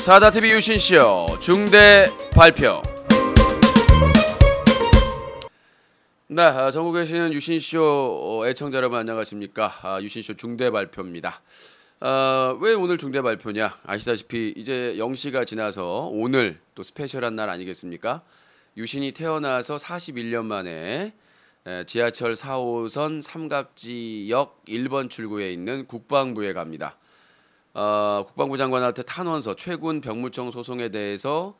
사자TV 유신쇼 중대 발표. 네, 전국에 계시는 유신쇼 애청자 여러분 안녕하십니까. 유신쇼 중대 발표입니다. 왜 오늘 중대 발표냐? 아시다시피 이제 0시가 지나서 오늘 또 스페셜한 날 아니겠습니까? 유신이 태어나서 41년 만에 지하철 4호선 삼각지역 1번 출구에 있는 국방부에 갑니다. 국방부 장관한테 탄원서 최군 병무청 소송에 대해서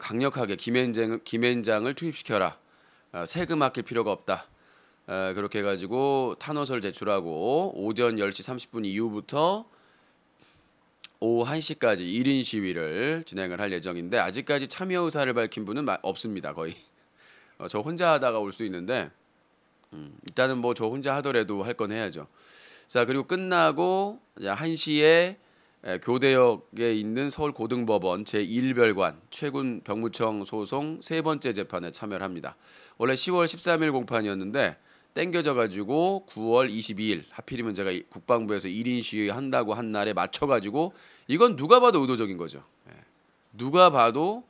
강력하게 김앤장을 투입시켜라. 세금 아낄 필요가 없다. 그렇게 해가지고 탄원서를 제출하고 오전 10시 30분 이후부터 오후 1시까지 1인 시위를 진행을 할 예정인데 아직까지 참여 의사를 밝힌 분은 없습니다. 거의 저 혼자 하다가 올 수 있는데 일단은 뭐 저 혼자 하더라도 할 건 해야죠. 자, 그리고 끝나고 1시에 교대역에 있는 서울고등법원 제1별관 최군 병무청 소송 세 번째 재판에 참여를 합니다. 원래 10월 13일 공판이었는데 땡겨져 가지고 9월 22일 하필이면 제가 국방부에서 1인 시위 한다고 한 날에 맞춰 가지고 이건 누가 봐도 의도적인 거죠. 누가 봐도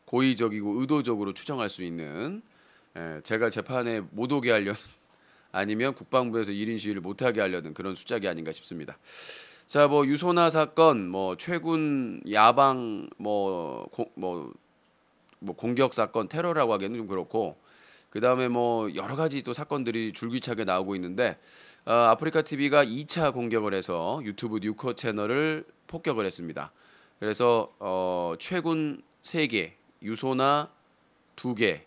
고의적이고 의도적으로 추정할 수 있는 제가 재판에 못 오게 하려는 아니면 국방부에서 1인 시위를 못하게 하려는 그런 수작이 아닌가 싶습니다. 자, 뭐 유소나 사건, 뭐 최군 야방, 공격 사건, 테러라고 하기에는 좀 그렇고, 그 다음에 뭐 여러 가지 또 사건들이 줄기차게 나오고 있는데, 아프리카 TV가 2차 공격을 해서 유튜브 뉴커 채널을 폭격을 했습니다. 그래서 최군 3개, 유소나 2개,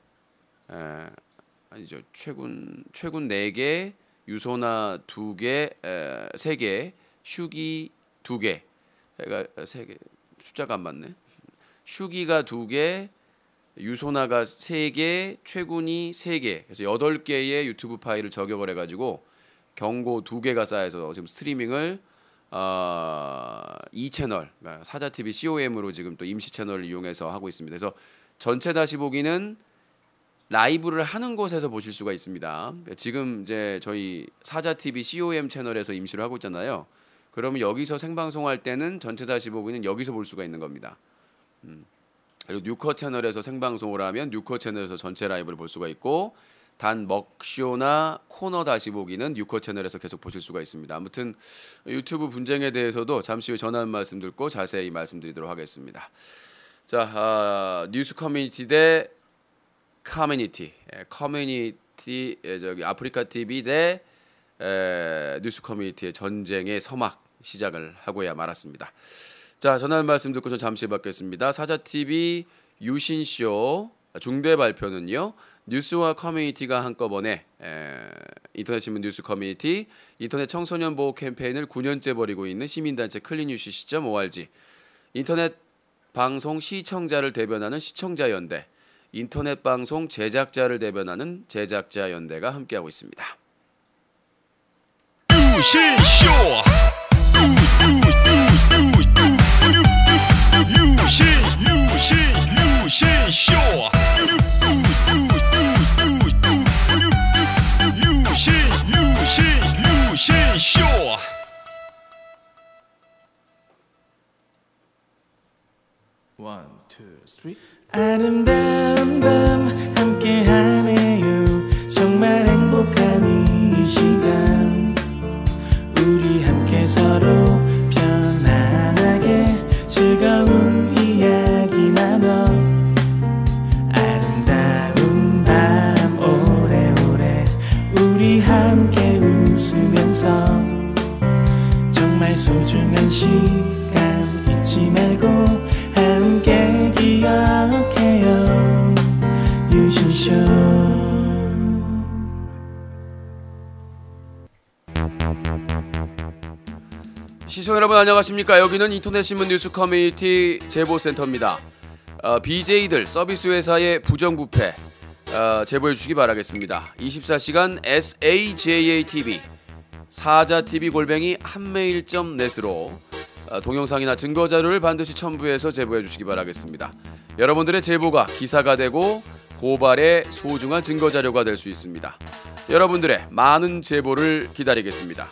아니죠. 최군 4개, 유소나 2개, 3개, 슈기 2개. 제가 3개 숫자가 안 맞네. 슈기가 2개, 유소나가 3개, 최군이 3개. 그래서 8개의 유튜브 파일을 저격을 해 가지고 경고 2개가 쌓여서 지금 스트리밍을 2채널, 그러니까 사자TV COM으로 지금 또 임시 채널을 이용해서 하고 있습니다. 그래서 전체 다시 보기는 라이브를 하는 곳에서 보실 수가 있습니다. 지금 이제 저희 사자TV COM 채널에서 임시로 하고 있잖아요. 그러면 여기서 생방송할 때는 전체 다시 보기는 여기서 볼 수가 있는 겁니다. 그리고 뉴커 채널에서 생방송을 하면 뉴커 채널에서 전체 라이브를 볼 수가 있고 단 먹쇼나 코너 다시 보기는 뉴커 채널에서 계속 보실 수가 있습니다. 아무튼 유튜브 분쟁에 대해서도 잠시 후에 전화 한 말씀 듣고 자세히 말씀드리도록 하겠습니다. 자, 뉴스 커뮤니티 대 커뮤니티, 저기 아프리카 TV 대 뉴스 커뮤니티의 전쟁의 서막 시작을 하고야 말았습니다. 자, 전화 말씀 듣고 전 잠시 받겠습니다. 사자TV 유신쇼 중대 발표는요. 뉴스와 커뮤니티가 한꺼번에 인터넷 신문 뉴스 커뮤니티, 인터넷 청소년 보호 캠페인을 9년째 벌이고 있는 시민단체 클린유시시.org, 인터넷 방송 시청자를 대변하는 시청자연대, 인터넷 방송 제작자를 대변하는 제작자연대가 함께하고 있습니다. 유신쇼 유신쇼 One, two, three. 아름다운 밤 함께하네요. 정말 행복한 이 시간 우리 함께 서로 편안하게 즐거운 이야기 나눠 아름다운 밤 오래오래 우리 함께 웃으면서 정말 소중한 시간 잊지 말고 함께 기억해요. 유신쇼. 시청자 여러분 안녕하십니까. 여기는 인터넷 신문 뉴스 커뮤니티 제보센터입니다. BJ들 서비스 회사의 부정부패 제보해 주시기 바라겠습니다. 24시간 SAJATV 사자TV 골뱅이 한메일.net으로 동영상이나 증거자료를 반드시 첨부해서 제보해 주시기 바라겠습니다. 여러분들의 제보가 기사가 되고 고발의 소중한 증거자료가 될 수 있습니다. 여러분들의 많은 제보를 기다리겠습니다.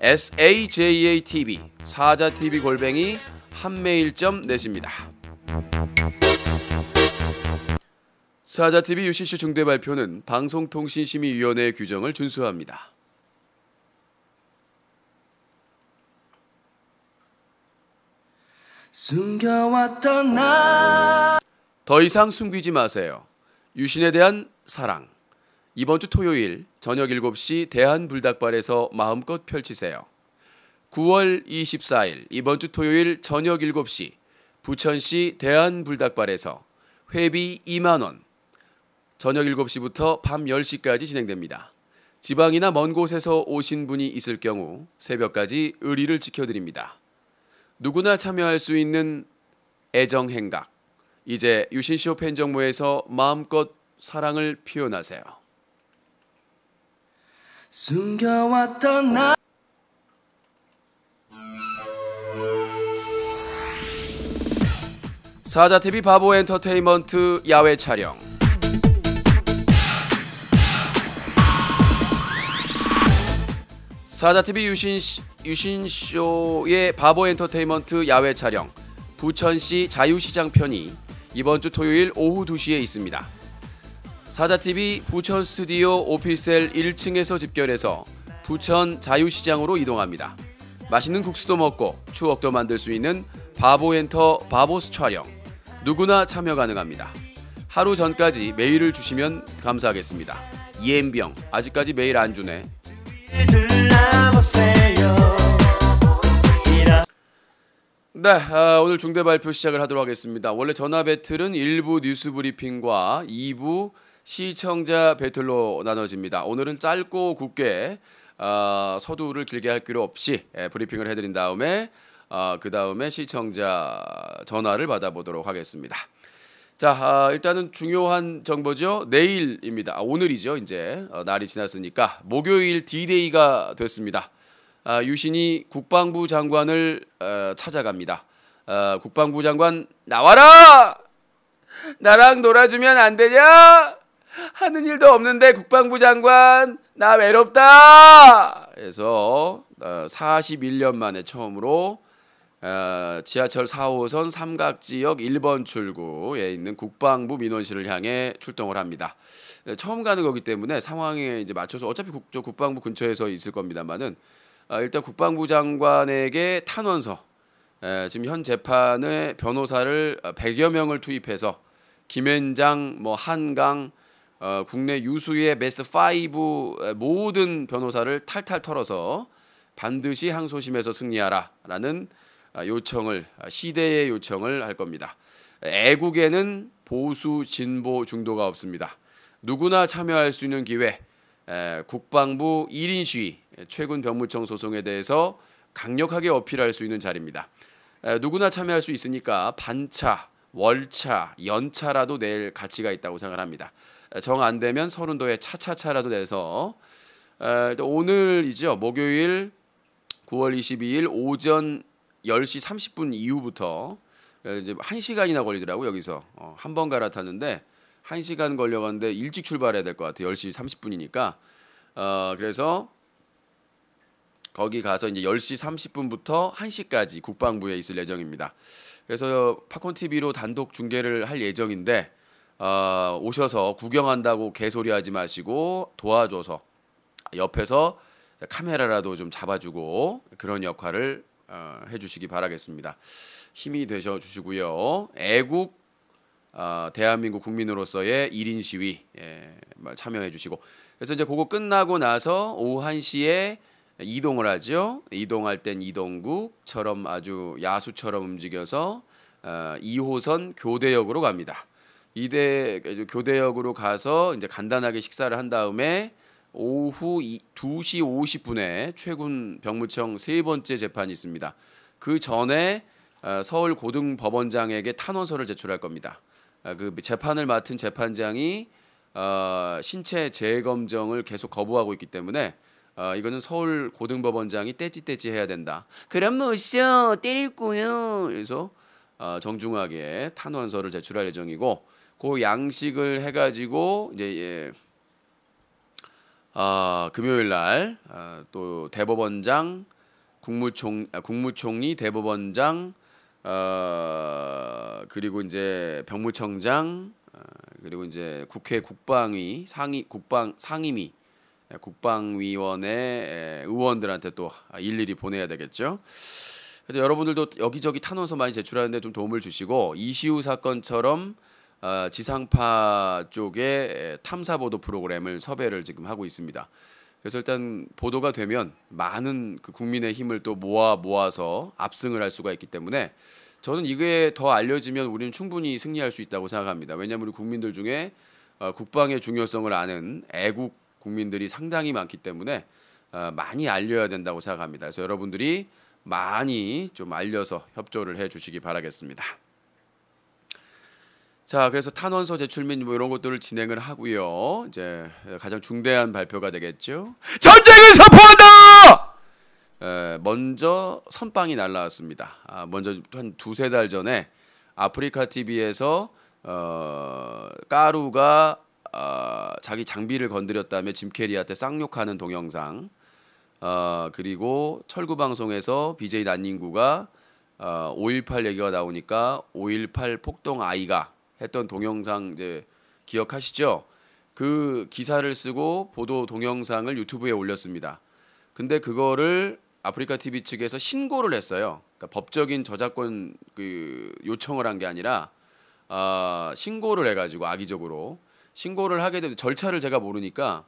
SAJATV 사자TV 골뱅이 한메일점 넷입니다. 사자TV UCC 중대 발표는 방송통신심의위원회의 규정을 준수합니다. 숨겨왔던 나 더 이상 숨기지 마세요. 유신에 대한 사랑. 이번 주 토요일 저녁 7시 대한불닭발에서 마음껏 펼치세요. 9월 24일 이번 주 토요일 저녁 7시 부천시 대한불닭발에서 회비 2만원, 저녁 7시부터 밤 10시까지 진행됩니다. 지방이나 먼 곳에서 오신 분이 있을 경우 새벽까지 의리를 지켜드립니다. 누구나 참여할 수 있는 애정행각. 이제 유신쇼 팬정모에서 마음껏 사랑을 표현하세요. 숨겨왔던 나 사자TV 바보 엔터테인먼트 야외 촬영. 사자TV 유신쇼의 바보 엔터테인먼트 야외 촬영 부천시 자유시장 편이 이번 주 토요일 오후 2시에 있습니다. 사자TV 부천 스튜디오 오피스텔 1층에서 집결해서 부천 자유시장으로 이동합니다. 맛있는 국수도 먹고 추억도 만들 수 있는 바보 엔터 바보스 촬영. 누구나 참여 가능합니다. 하루 전까지 메일을 주시면 감사하겠습니다. 이엠병 아직까지 메일 안 주네. 네, 오늘 중대 발표 시작을 하도록 하겠습니다. 원래 전화 배틀은 1부 뉴스 브리핑과 2부 시청자 배틀로 나눠집니다. 오늘은 짧고 굵게 서두를 길게 할 필요 없이 브리핑을 해드린 다음에 그 다음에 시청자 전화를 받아보도록 하겠습니다. 자, 일단은 중요한 정보죠. 내일입니다. 오늘이죠. 이제 날이 지났으니까 목요일 D-Day가 됐습니다. 유신이 국방부 장관을 찾아갑니다. 국방부 장관 나와라! 나랑 놀아주면 안 되냐? 하는 일도 없는데 국방부 장관 나 외롭다! 해서 41년 만에 처음으로 지하철 4호선 삼각지역 1번 출구에 있는 국방부 민원실을 향해 출동을 합니다. 처음 가는 거기 때문에 상황에 이제 맞춰서 어차피 국방부 근처에서 있을 겁니다만은 일단 국방부 장관에게 탄원서, 지금 현 재판의 변호사를 100여 명을 투입해서 김앤장, 한강, 국내 유수의 베스트 5 모든 변호사를 탈탈 털어서 반드시 항소심에서 승리하라라는 요청을, 시대의 요청을 할 겁니다. 애국에는 보수, 진보, 중도가 없습니다. 누구나 참여할 수 있는 기회, 국방부 1인 시위, 최군 병무청 소송에 대해서 강력하게 어필할 수 있는 자리입니다. 누구나 참여할 수 있으니까 반차, 월차, 연차라도 낼 가치가 있다고 생각합니다. 정 안 되면 서른도에 차차차라도 내서 오늘이죠. 목요일 9월 22일 오전 10시 30분 이후부터 이제 1시간이나 걸리더라고요. 여기서 한 번 갈아탔는데 1시간 걸려갔는데 일찍 출발해야 될 것 같아요. 10시 30분이니까. 그래서 거기 가서 이제 10시 30분부터 1시까지 국방부에 있을 예정입니다. 그래서 팝콘 TV로 단독 중계를 할 예정인데 오셔서 구경한다고 개소리하지 마시고 도와줘서 옆에서 카메라라도 좀 잡아주고 그런 역할을 해주시기 바라겠습니다. 힘이 되셔 주시고요. 애국 대한민국 국민으로서의 1인 시위 참여해 주시고 그래서 이제 그거 끝나고 나서 오후 1시에 이동을 하죠. 이동할 땐 이동국처럼 아주 야수처럼 움직여서 2호선 교대역으로 갑니다. 교대역으로 가서 이제 간단하게 식사를 한 다음에 오후 2시 50분에 최군 병무청 세 번째 재판이 있습니다. 그 전에 서울 고등법원장에게 탄원서를 제출할 겁니다. 그 재판을 맡은 재판장이 신체 재검정을 계속 거부하고 있기 때문에 이거는 서울 고등법원장이 떼찌떼찌 해야 된다. 그럼 뭐쇼 때릴 거요. 그래서 정중하게 탄원서를 제출할 예정이고 그 양식을 해가지고 이제 금요일 날 또 대법원장, 국무총리, 대법원장, 그리고 이제 병무청장, 그리고 이제 국회 국방위 상임위 국방위원회 의원들한테 또 일일이 보내야 되겠죠. 그래서 여러분들도 여기저기 탄원서 많이 제출하는데 좀 도움을 주시고 이시우 사건처럼 지상파 쪽에 탐사 보도 프로그램을 섭외를 지금 하고 있습니다. 그래서 일단 보도가 되면 많은 그 국민의 힘을 또 모아서 압승을 할 수가 있기 때문에 저는 이게 더 알려지면 우리는 충분히 승리할 수 있다고 생각합니다. 왜냐하면 우리 국민들 중에 국방의 중요성을 아는 애국 국민들이 상당히 많기 때문에 많이 알려야 된다고 생각합니다. 그래서 여러분들이 많이 좀 알려서 협조를 해주시기 바라겠습니다. 자, 그래서 탄원서 제출 및 뭐 이런 것들을 진행을 하고요. 이제 가장 중대한 발표가 되겠죠. 전쟁을 선포한다. 먼저 선빵이 날라왔습니다. 먼저 한 두세 달 전에 아프리카 TV에서 까루가 자기 장비를 건드렸다며 짐 캐리한테 쌍욕하는 동영상, 그리고 철구 방송에서 BJ 난닝구가 5.18 얘기가 나오니까 5.18 폭동 아이가 했던 동영상 이제 기억하시죠? 그 기사를 쓰고 보도 동영상을 유튜브에 올렸습니다. 근데 그거를 아프리카 TV 측에서 신고를 했어요. 그러니까 법적인 저작권 그 요청을 한 게 아니라 신고를 해가지고 악의적으로 신고를 하게 되면 절차를 제가 모르니까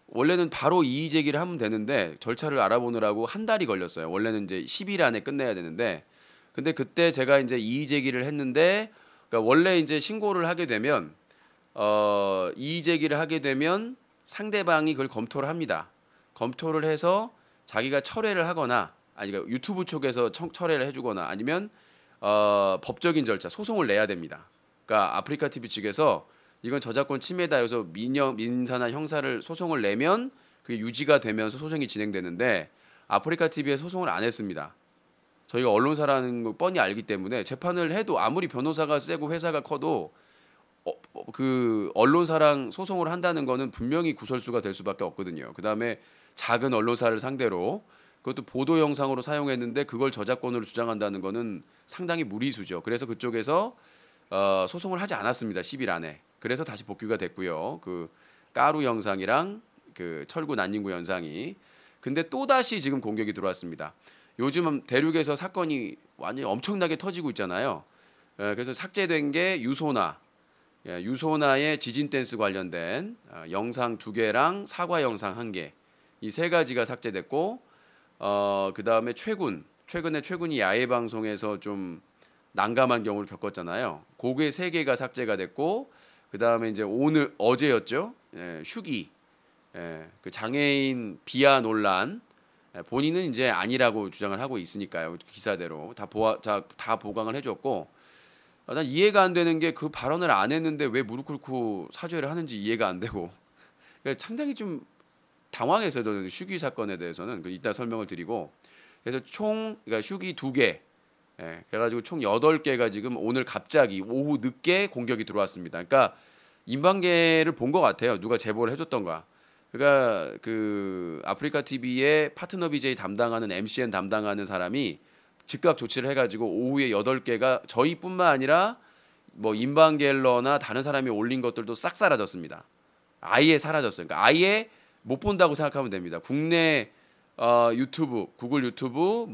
원래는 바로 이의 제기를 하면 되는데 절차를 알아보느라고 한 달이 걸렸어요. 원래는 이제 10일 안에 끝내야 되는데 근데 그때 제가 이제 이의 제기를 했는데 그러니까 원래 이제 신고를 하게 되면 이의 제기를 하게 되면 상대방이 그걸 검토를 합니다. 검토를 해서 자기가 철회를 하거나 아니 그러니까 유튜브 쪽에서 철회를 해주거나 아니면 법적인 절차 소송을 내야 됩니다. 그러니까 아프리카 TV 측에서 이건 저작권 침해다 그래서 민사나 형사를 소송을 내면 그게 유지가 되면서 소송이 진행되는데 아프리카 TV에 소송을 안 했습니다. 저희가 언론사라는 거 뻔히 알기 때문에 재판을 해도 아무리 변호사가 세고 회사가 커도 그 언론사랑 소송을 한다는 거는 분명히 구설수가 될 수밖에 없거든요. 그다음에 작은 언론사를 상대로 그것도 보도 영상으로 사용했는데 그걸 저작권으로 주장한다는 거는 상당히 무리수죠. 그래서 그쪽에서 소송을 하지 않았습니다. 10일 안에. 그래서 다시 복귀가 됐고요. 그 까루 영상이랑 그 철구 난닝구 영상이. 근데 또 다시 지금 공격이 들어왔습니다. 요즘 대륙에서 사건이 완전히 엄청나게 터지고 있잖아요. 그래서 삭제된 게 유소나의 지진 댄스 관련된 영상 2개랑 사과 영상 1개. 이 3가지가 삭제됐고 그다음에 최근에 최군이 야외 방송에서 좀 난감한 경우를 겪었잖아요. 그게 3개가 삭제가 됐고 그다음에 이제 어제였죠. 휴기. 그 장애인 비하 논란 본인은 이제 아니라고 주장을 하고 있으니까요. 기사대로 다 보강을 해줬고 난 이해가 안 되는 게 그 발언을 안 했는데 왜 무릎 꿇고 사죄를 하는지 이해가 안 되고 그러니까 상당히 좀 당황해서 저는 휴기 사건에 대해서는 이따 설명을 드리고 그래서 그러니까 휴기 2개 그래가지고 총 8개가 지금 오늘 갑자기 오후 늦게 공격이 들어왔습니다. 그러니까 인방계를 본 것 같아요. 누가 제보를 해줬던 거야. 그러니까 그 아프리카 TV의 파트너 BJ 담당하는 MCN 담당하는 사람이 즉각 조치를 해가지고 오후에 8개가 저희뿐만 아니라 뭐 인방갤러나 다른 사람이 올린 것들도 싹 사라졌습니다. 아예 사라졌어요. 그러니까 아예 못 본다고 생각하면 됩니다. 국내 유튜브, 구글 유튜브,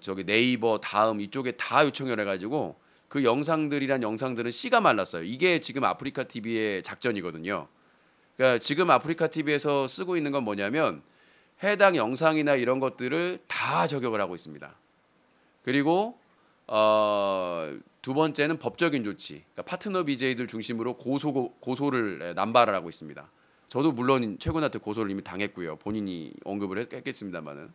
저기 네이버, 다음 이쪽에 다 요청을 해가지고 그 영상들은 씨가 말랐어요. 이게 지금 아프리카 TV의 작전이거든요. 그러니까 지금 아프리카 TV에서 쓰고 있는 건 뭐냐면 해당 영상이나 이런 것들을 다 저격을 하고 있습니다. 그리고 두 번째는 법적인 조치. 그러니까 파트너 BJ들 중심으로 고소를 남발을 하고 있습니다. 저도 물론 최군한테 고소를 이미 당했고요. 본인이 언급을 했겠습니다만은.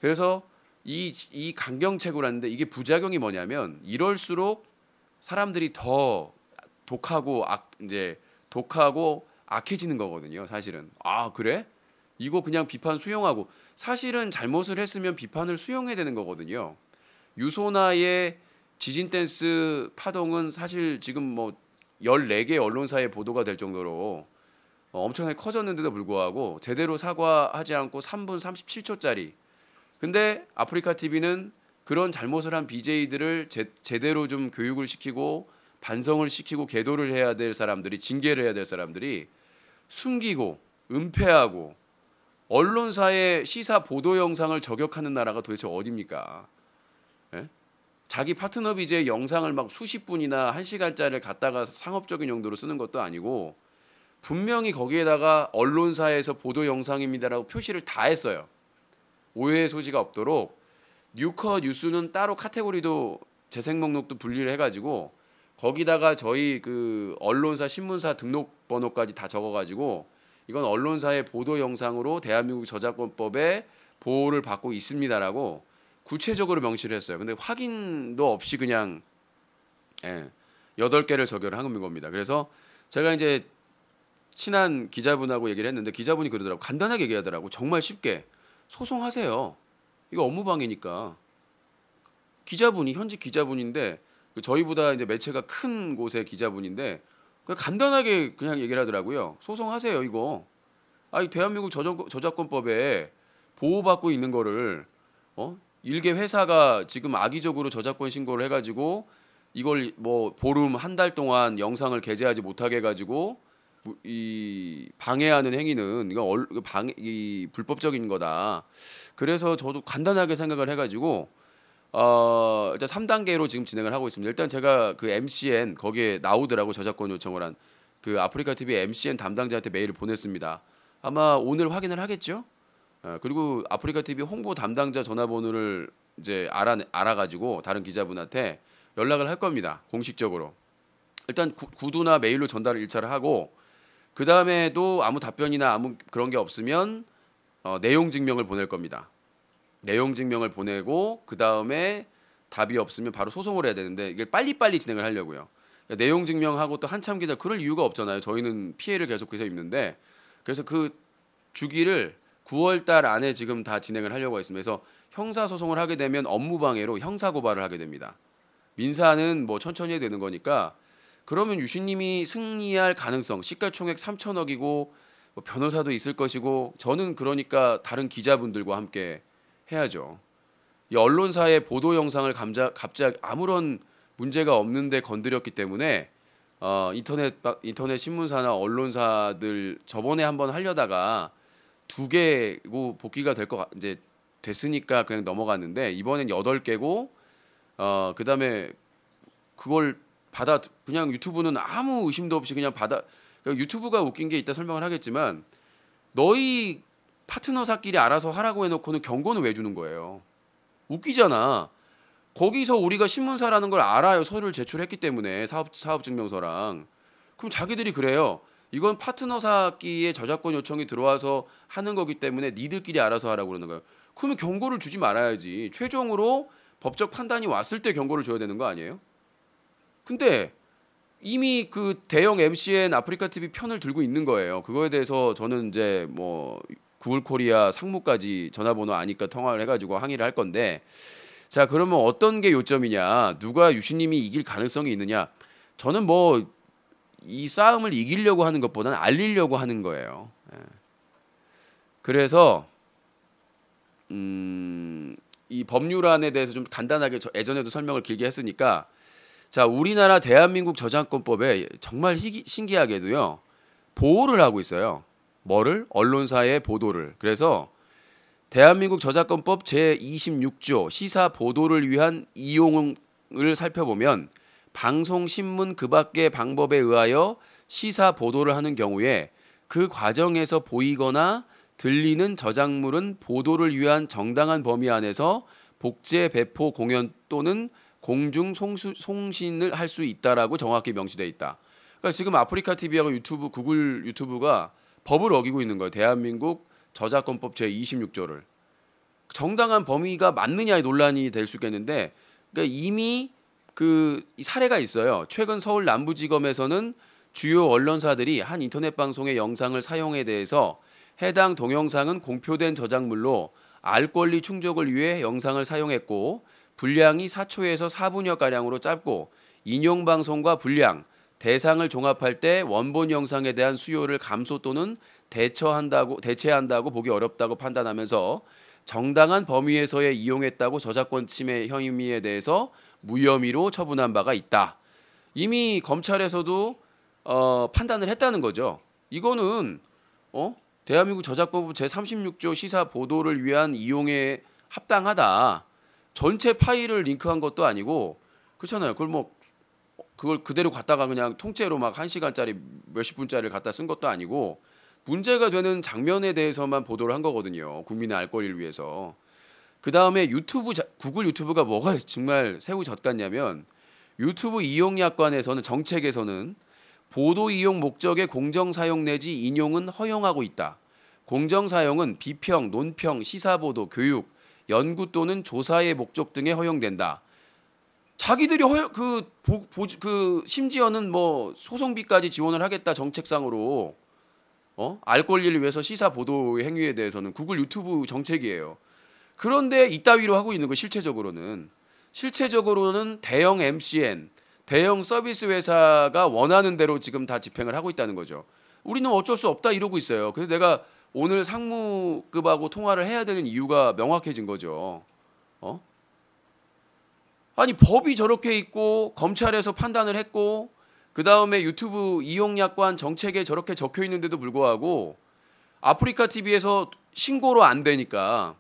그래서 이 강경책을 하는데 이게 부작용이 뭐냐면 이럴수록 사람들이 더 독하고 악해지는 거거든요. 사실은. 아 그래? 이거 그냥 비판 수용하고 사실은 잘못을 했으면 비판을 수용해야 되는 거거든요. 유소나의 지진 댄스 파동은 사실 지금 뭐 14개 언론사에 보도가 될 정도로 엄청나게 커졌는데도 불구하고 제대로 사과하지 않고 3분 37초짜리 근데 아프리카 TV는 그런 잘못을 한 BJ들을 제대로 좀 교육을 시키고 반성을 시키고 계도를 해야 될 사람들이, 징계를 해야 될 사람들이 숨기고 은폐하고 언론사의 시사 보도 영상을 저격하는 나라가 도대체 어디입니까? 예? 자기 파트너 BJ 영상을 막 수십 분이나 1시간짜리를 갖다가 상업적인 용도로 쓰는 것도 아니고 분명히 거기에다가 언론사에서 보도 영상입니다라고 표시를 다 했어요. 오해의 소지가 없도록 뉴커 뉴스는 따로 카테고리도 재생 목록도 분리를 해가지고 거기다가 저희 그 언론사 신문사 등록번호까지 다 적어가지고 이건 언론사의 보도 영상으로 대한민국 저작권법에 보호를 받고 있습니다라고 구체적으로 명시를 했어요. 근데 확인도 없이 그냥 8개를 적용을 한 겁니다. 그래서 제가 이제 친한 기자분하고 얘기를 했는데 기자분이 그러더라고. 간단하게 얘기하더라고. 정말 쉽게 소송하세요. 이거 업무방해니까. 기자분이 현직 기자분인데 저희보다 이제 매체가 큰 곳의 기자분인데 그냥 간단하게 그냥 얘기를 하더라고요. 소송하세요 이거. 아니 대한민국 저작권법에 보호받고 있는 거를 일개 회사가 지금 악의적으로 저작권 신고를 해가지고 이걸 뭐 보름 한 달 동안 영상을 게재하지 못하게 해가지고 이 방해하는 행위는 이건 이 불법적인 거다. 그래서 저도 간단하게 생각을 해가지고 일단 3단계로 지금 진행을 하고 있습니다. 일단 제가 그 MCN 거기에 나오더라고 저작권 요청을 한 그 아프리카 TV MCN 담당자한테 메일을 보냈습니다. 아마 오늘 확인을 하겠죠. 그리고 아프리카 TV 홍보 담당자 전화번호를 이제 알아가지고 다른 기자분한테 연락을 할 겁니다. 공식적으로. 일단 구두나 메일로 전달을 1차를 하고 그 다음에도 아무 답변이나 아무 그런 게 없으면 내용 증명을 보낼 겁니다. 내용 증명을 보내고 그 다음에 답이 없으면 바로 소송을 해야 되는데 이게 빨리빨리 진행을 하려고요. 그러니까 내용 증명하고 또 한참 기다 그럴 이유가 없잖아요. 저희는 피해를 계속해서 입는데 그래서 그 주기를 9월 달 안에 지금 다 진행을 하려고 했습니다. 그래서 형사 소송을 하게 되면 업무방해로 형사 고발을 하게 됩니다. 민사는 뭐 천천히 해야 되는 거니까 그러면 유신님이 승리할 가능성 시가총액 3천억이고 뭐 변호사도 있을 것이고 저는 그러니까 다른 기자분들과 함께 해야죠. 이 언론사의 보도 영상을 갑자기 아무런 문제가 없는데 건드렸기 때문에 인터넷 신문사나 언론사들 저번에 한번 하려다가 2개고 복귀가 이제 됐으니까 그냥 넘어갔는데 이번엔 8개고 그다음에 그걸 그냥 유튜브는 아무 의심도 없이 그냥 그러니까 유튜브가 웃긴 게 이따 설명을 하겠지만 너희 파트너사끼리 알아서 하라고 해놓고는 경고는 왜 주는 거예요? 웃기잖아. 거기서 우리가 신문사라는 걸 알아요. 서류를 제출했기 때문에 사업증명서랑. 그럼 자기들이 그래요. 이건 파트너사끼리의 저작권 요청이 들어와서 하는 거기 때문에 니들끼리 알아서 하라고 그러는 거예요. 그러면 경고를 주지 말아야지. 최종으로 법적 판단이 왔을 때 경고를 줘야 되는 거 아니에요? 근데 이미 그 대형 MCN 아프리카 TV 편을 들고 있는 거예요. 그거에 대해서 저는 이제 뭐 구글 코리아 상무까지 전화번호 아니까 통화를 해가지고 항의를 할 건데 자 그러면 어떤 게 요점이냐 누가 유신님이 이길 가능성이 있느냐 저는 뭐 이 싸움을 이기려고 하는 것보다는 알리려고 하는 거예요. 그래서 이 법률안에 대해서 좀 간단하게 예전에도 설명을 길게 했으니까 자 우리나라 대한민국 저작권법에 정말 신기하게도요 보호를 하고 있어요. 뭐를? 언론사의 보도를. 그래서 대한민국 저작권법 제26조 시사 보도를 위한 이용을 살펴보면 방송, 신문 그 밖의 방법에 의하여 시사 보도를 하는 경우에 그 과정에서 보이거나 들리는 저작물은 보도를 위한 정당한 범위 안에서 복제, 배포, 공연 또는 공중 송신을 할 수 있다라고 정확히 명시되어 있다. 그러니까 지금 아프리카 TV하고 구글 유튜브가 법을 어기고 있는 거예요. 대한민국 저작권법 제26조를. 정당한 범위가 맞느냐의 논란이 될 수 있겠는데 그러니까 이미 그 사례가 있어요. 최근 서울 남부지검에서는 주요 언론사들이 한 인터넷 방송의 영상을 사용에 대해서 해당 동영상은 공표된 저작물로 알 권리 충족을 위해 영상을 사용했고 분량이 4초에서 4분여 가량으로 짧고 인용 방송과 분량, 대상을 종합할 때 원본 영상에 대한 수요를 감소 또는 대체한다고 보기 어렵다고 판단하면서 정당한 범위에서의 이용했다고 저작권 침해 혐의에 대해서 무혐의로 처분한 바가 있다. 이미 검찰에서도 판단을 했다는 거죠. 이거는 대한민국 저작권법 제36조 시사 보도를 위한 이용에 합당하다. 전체 파일을 링크한 것도 아니고 그렇잖아요. 그걸 그대로 갖다가 그냥 통째로 막 1시간짜리 몇십 분짜리를 갖다 쓴 것도 아니고 문제가 되는 장면에 대해서만 보도를 한 거거든요. 국민의 알 권리를 위해서. 그다음에 구글 유튜브가 뭐가 정말 새우 젓 같냐면 유튜브 이용 약관에서는 정책에서는 보도 이용 목적의 공정 사용 내지 인용은 허용하고 있다. 공정 사용은 비평, 논평, 시사 보도, 교육, 연구 또는 조사의 목적 등에 허용된다. 자기들이 심지어는 뭐 소송비까지 지원을 하겠다 정책상으로 알 권리를 위해서 시사 보도 행위에 대해서는 구글 유튜브 정책이에요. 그런데 이따위로 하고 있는 거 실체적으로는 대형 MCN, 대형 서비스 회사가 원하는 대로 지금 다 집행을 하고 있다는 거죠. 우리는 어쩔 수 없다 이러고 있어요. 그래서 내가 오늘 상무급하고 통화를 해야 되는 이유가 명확해진 거죠. 아니 법이 저렇게 있고 검찰에서 판단을 했고 그 다음에 유튜브 이용약관 정책에 저렇게 적혀 있는데도 불구하고 아프리카 TV에서 신고로 안 되니까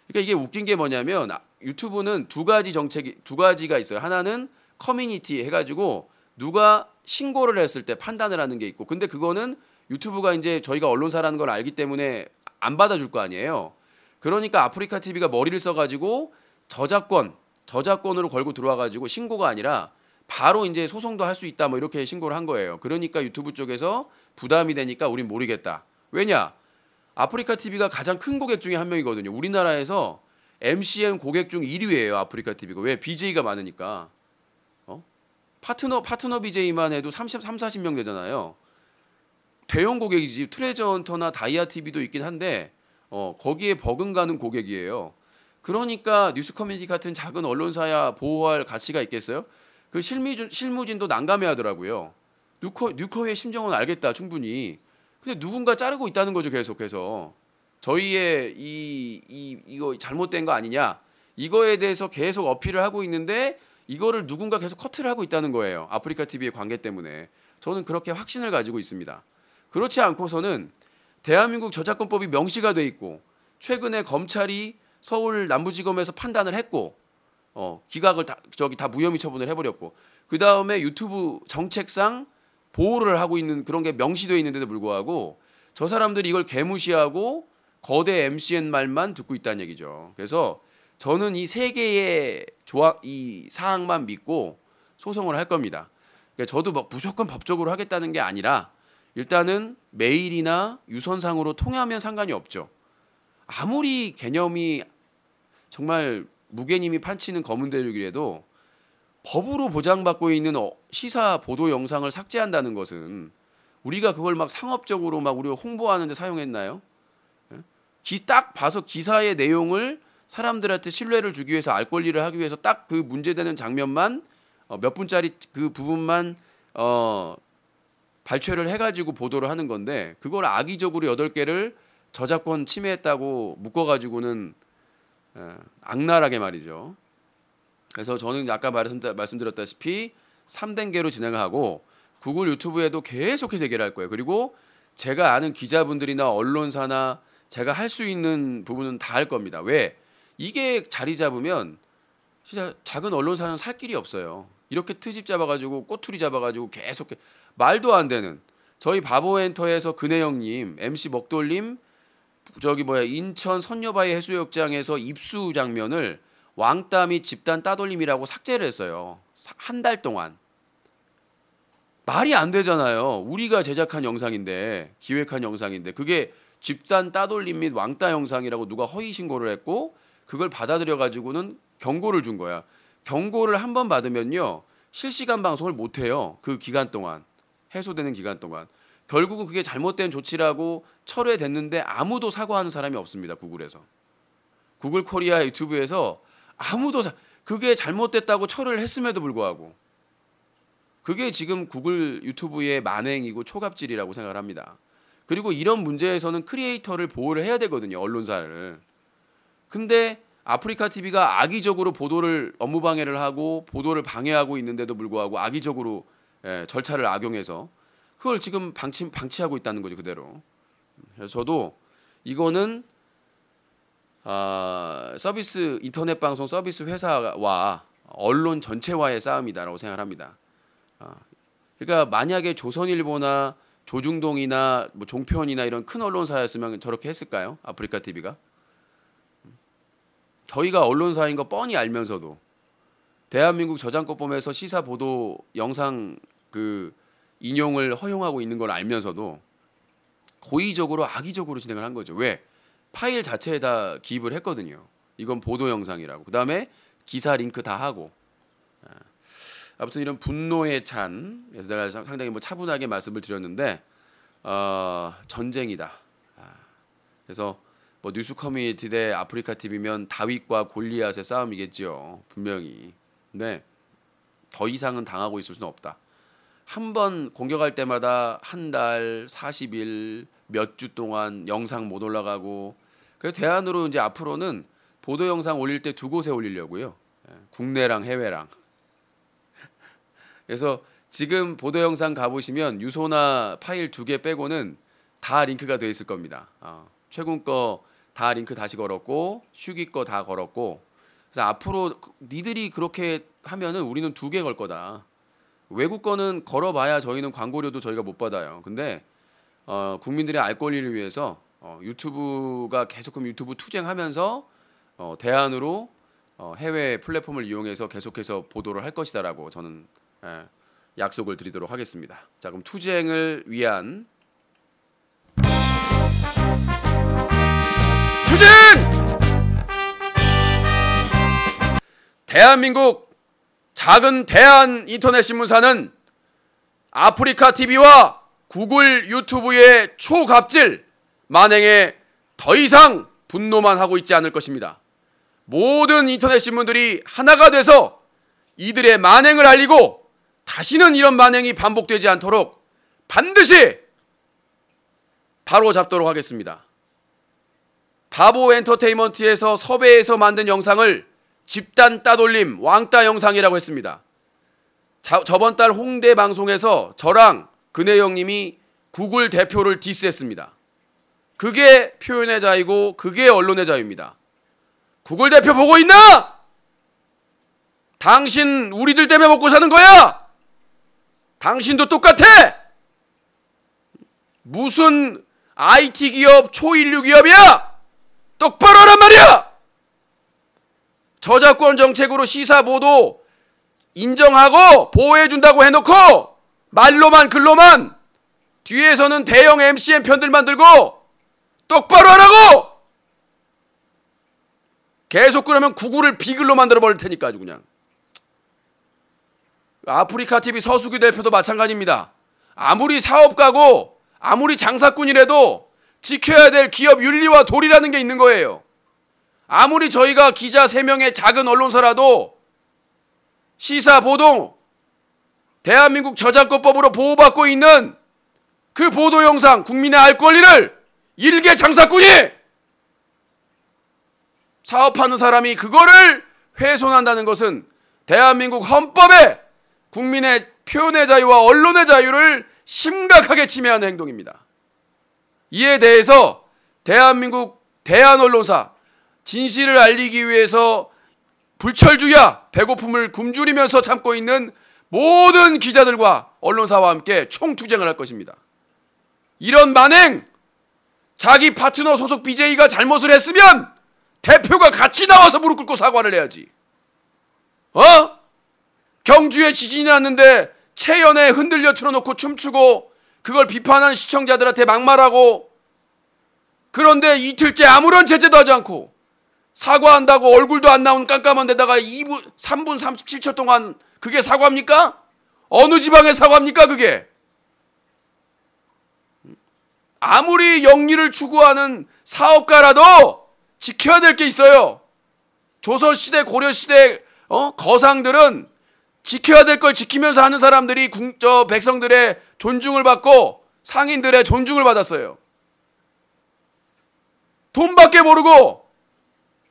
그러니까 이게 웃긴 게 뭐냐면 유튜브는 두 가지가 있어요. 하나는 커뮤니티 해가지고 누가 신고를 했을 때 판단을 하는 게 있고 근데 그거는 유튜브가 이제 저희가 언론사라는 걸 알기 때문에 안 받아줄 거 아니에요. 그러니까 아프리카 TV가 머리를 써가지고 저작권으로 걸고 들어와가지고 신고가 아니라 바로 이제 소송도 할 수 있다 뭐 이렇게 신고를 한 거예요. 그러니까 유튜브 쪽에서 부담이 되니까 우린 모르겠다. 왜냐? 아프리카 TV가 가장 큰 고객 중에 한 명이거든요. 우리나라에서 MCN 고객 중 1위예요. 아프리카 TV가. 왜? BJ가 많으니까. 파트너 BJ만 해도 40명 되잖아요. 대형 고객이지. 트레저 헌터나 다이아 TV도 있긴 한데 거기에 버금가는 고객이에요. 그러니까 뉴스 커뮤니티 같은 작은 언론사야 보호할 가치가 있겠어요? 그 실무진도 난감해하더라고요. 뉴커의 심정은 알겠다 충분히. 근데 누군가 자르고 있다는 거죠 계속해서. 저희의 이거 잘못된 거 아니냐 이거에 대해서 계속 어필을 하고 있는데 이거를 누군가 계속 커트를 하고 있다는 거예요. 아프리카 TV의 관계 때문에. 저는 그렇게 확신을 가지고 있습니다. 그렇지 않고서는 대한민국 저작권법이 명시가 돼 있고 최근에 검찰이 서울 남부지검에서 판단을 했고 기각을 다 무혐의 처분을 해버렸고 그 다음에 유튜브 정책상 보호를 하고 있는 그런 게 명시되어 있는데도 불구하고 저 사람들이 이걸 개무시하고 거대 MCN 말만 듣고 있다는 얘기죠. 그래서 저는 이 세 개의 이 사항만 믿고 소송을 할 겁니다. 그러니까 저도 뭐 무조건 법적으로 하겠다는 게 아니라 일단은 메일이나 유선상으로 통하면 상관이 없죠. 아무리 개념이 정말 무개님이 판치는 검은 대륙이라도 법으로 보장받고 있는 시사 보도 영상을 삭제한다는 것은 우리가 그걸 막 상업적으로 막 우리가 홍보하는 데 사용했나요? 딱 봐서 기사의 내용을 사람들한테 신뢰를 주기 위해서 알 권리를 하기 위해서 딱 그 문제되는 장면만 몇 분짜리 그 부분만 발췌를 해가지고 보도를 하는 건데 그걸 악의적으로 8개를 저작권 침해했다고 묶어가지고는 악랄하게 말이죠. 그래서 저는 아까 말씀드렸다시피 3단계로 진행하고 구글 유튜브에도 계속해서 얘기를 할 거예요. 그리고 제가 아는 기자분들이나 언론사나 제가 할 수 있는 부분은 다 할 겁니다. 왜? 이게 자리 잡으면 진짜 작은 언론사는 살 길이 없어요. 이렇게 트집 잡아가지고 꼬투리 잡아가지고 계속 말도 안 되는 저희 바보엔터에서 근혜영님, MC 먹돌님 인천 선녀바위 해수욕장에서 입수 장면을 왕따 및 집단 따돌림이라고 삭제를 했어요. 한 달 동안. 말이 안 되잖아요. 우리가 제작한 영상인데 기획한 영상인데 그게 집단 따돌림 및 왕따 영상이라고 누가 허위 신고를 했고 그걸 받아들여 가지고는 경고를 준 거야. 경고를 한 번 받으면요. 실시간 방송을 못 해요. 그 기간 동안. 해소되는 기간 동안. 결국은 그게 잘못된 조치라고 철회됐는데 아무도 사과하는 사람이 없습니다. 구글에서. 구글 코리아 유튜브에서 아무도 그게 잘못됐다고 철회를 했음에도 불구하고 그게 지금 구글 유튜브의 만행이고 초갑질이라고 생각을 합니다. 그리고 이런 문제에서는 크리에이터를 보호를 해야 되거든요. 언론사를. 근데 아프리카 TV가 악의적으로 보도를 업무 방해를 하고 보도를 방해하고 있는데도 불구하고 악의적으로 절차를 악용해서 그걸 지금 방치하고 있다는 거죠, 그대로. 그래서 저도 이거는 서비스 인터넷 방송 서비스 회사와 언론 전체와의 싸움이다라고 생각합니다. 그러니까 만약에 조선일보나 조중동이나 뭐 종편이나 이런 큰 언론사였으면 저렇게 했을까요? 아프리카 TV가? 저희가 언론사인 거 뻔히 알면서도 대한민국 저작권법에서 시사 보도 영상 그 인용을 허용하고 있는 걸 알면서도 고의적으로 악의적으로 진행을 한 거죠. 왜? 파일 자체에다 기입을 했거든요. 이건 보도 영상이라고. 그다음에 기사 링크 다 하고. 아무튼 이런 분노에 찬, 그래서 내가 상당히 뭐 차분하게 말씀을 드렸는데 전쟁이다. 그래서 뭐 뉴스 커뮤니티 대 아프리카 TV면 다윗과 골리앗의 싸움이겠지요. 분명히. 근데 더 이상은 당하고 있을 수는 없다. 한 번 공격할 때마다 한 달, 40일, 몇 주 동안 영상 못 올라가고, 그래서 대안으로 이제 앞으로는 보도 영상 올릴 때 두 곳에 올리려고요. 국내랑 해외랑. 그래서 지금 보도 영상 가보시면 유소나 파일 2개 빼고는 다 링크가 돼 있을 겁니다. 최근 거 다 링크 다시 걸었고, 슈기 거 다 걸었고, 그래서 앞으로 니들이 그렇게 하면은 우리는 2개 걸 거다. 외국 거는 걸어봐야 저희는 광고료도 저희가 못 받아요. 근데 국민들의 알 권리를 위해서 유튜브가 계속해서 유튜브 투쟁하면서 대안으로 해외 플랫폼을 이용해서 계속해서 보도를 할 것이다라고 저는 약속을 드리도록 하겠습니다. 자, 그럼 투쟁을 위한 투쟁! 대한민국 작은 대한 인터넷 신문사는 아프리카 TV와 구글 유튜브의 초갑질 만행에 더 이상 분노만 하고 있지 않을 것입니다. 모든 인터넷 신문들이 하나가 돼서 이들의 만행을 알리고 다시는 이런 만행이 반복되지 않도록 반드시 바로잡도록 하겠습니다. 바보 엔터테인먼트에서 섭외해서 만든 영상을 집단 따돌림 왕따 영상이라고 했습니다. 저번 달 홍대 방송에서 저랑 근혜 형님이 구글 대표를 디스했습니다. 그게 표현의 자유고 그게 언론의 자유입니다. 구글 대표 보고 있나? 당신 우리들 때문에 먹고 사는 거야. 당신도 똑같아. 무슨 IT 기업 초인류 기업이야. 똑바로 하란 말이야. 저작권 정책으로 시사 보도 인정하고 보호해준다고 해놓고 말로만 글로만 뒤에서는 대형 MCN 편들 만들고 똑바로 하라고. 계속 그러면 구글을 비글로 만들어 버릴 테니까 아주 그냥. 아프리카 TV 서수기 대표도 마찬가지입니다. 아무리 사업가고 아무리 장사꾼이라도 지켜야 될 기업 윤리와 도리라는 게 있는 거예요. 아무리 저희가 기자 3명의 작은 언론사라도 시사 보도 대한민국 저작권법으로 보호받고 있는 그 보도 영상 국민의 알 권리를 일개 장사꾼이 사업하는 사람이 그거를 훼손한다는 것은 대한민국 헌법에 국민의 표현의 자유와 언론의 자유를 심각하게 침해하는 행동입니다. 이에 대해서 대한민국 대한언론사 진실을 알리기 위해서 불철주야 배고픔을 굶주리면서 참고 있는 모든 기자들과 언론사와 함께 총투쟁을 할 것입니다. 이런 만행, 자기 파트너 소속 BJ가 잘못을 했으면 대표가 같이 나와서 무릎 꿇고 사과를 해야지. 경주에 지진이 났는데 체연에 흔들려 틀어놓고 춤추고 그걸 비판한 시청자들한테 막말하고, 그런데 이틀째 아무런 제재도 하지 않고 사과한다고 얼굴도 안 나온 깜깜한 데다가 3분 37초 동안 그게 사과입니까? 어느 지방의 사과입니까 그게? 아무리 영리를 추구하는 사업가라도 지켜야 될 게 있어요. 조선시대 고려시대 거상들은 지켜야 될 걸 지키면서 하는 사람들이 백성들의 존중을 받고 상인들의 존중을 받았어요. 돈밖에 모르고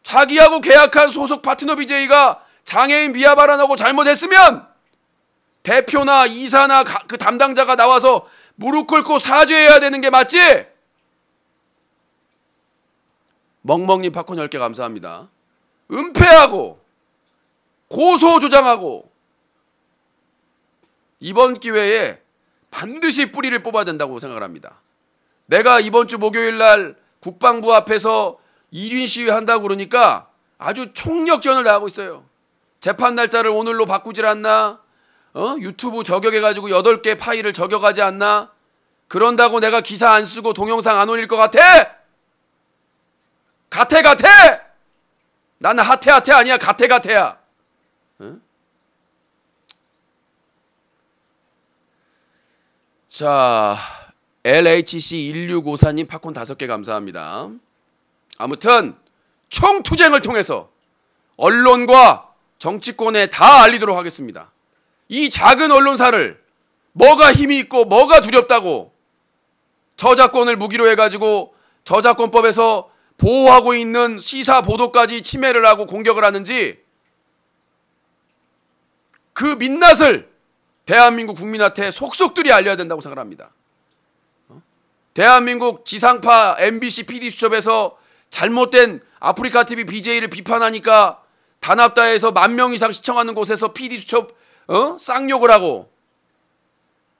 자기하고 계약한 소속 파트너 BJ가 장애인 비하 발언하고 잘못했으면 대표나 이사나 그 담당자가 나와서 무릎 꿇고 사죄해야 되는 게 맞지? 멍멍님 팝콘 10개 감사합니다. 은폐하고 고소 조장하고 이번 기회에 반드시 뿌리를 뽑아야 된다고 생각을 합니다. 내가 이번 주 목요일 날 국방부 앞에서 1인 시위 한다고 그러니까 아주 총력전을 다하고 있어요. 재판 날짜를 오늘로 바꾸질 않나? 유튜브 저격해가지고 8개 파일을 저격하지 않나? 그런다고 내가 기사 안 쓰고 동영상 안 올릴 것 같아? 같아! 나는 하태 아니야. 같아야. 응? 자, LHC1654님 팝콘 5개 감사합니다. 아무튼 총투쟁을 통해서 언론과 정치권에 다 알리도록 하겠습니다. 이 작은 언론사를 뭐가 힘이 있고 뭐가 두렵다고 저작권을 무기로 해가지고 저작권법에서 보호하고 있는 시사 보도까지 침해를 하고 공격을 하는지 그 민낯을 대한민국 국민한테 속속들이 알려야 된다고 생각합니다. 대한민국 지상파 MBC PD수첩에서 잘못된 아프리카TV BJ를 비판하니까 단합다에서 10,000명 이상 시청하는 곳에서 PD수첩 쌍욕을 하고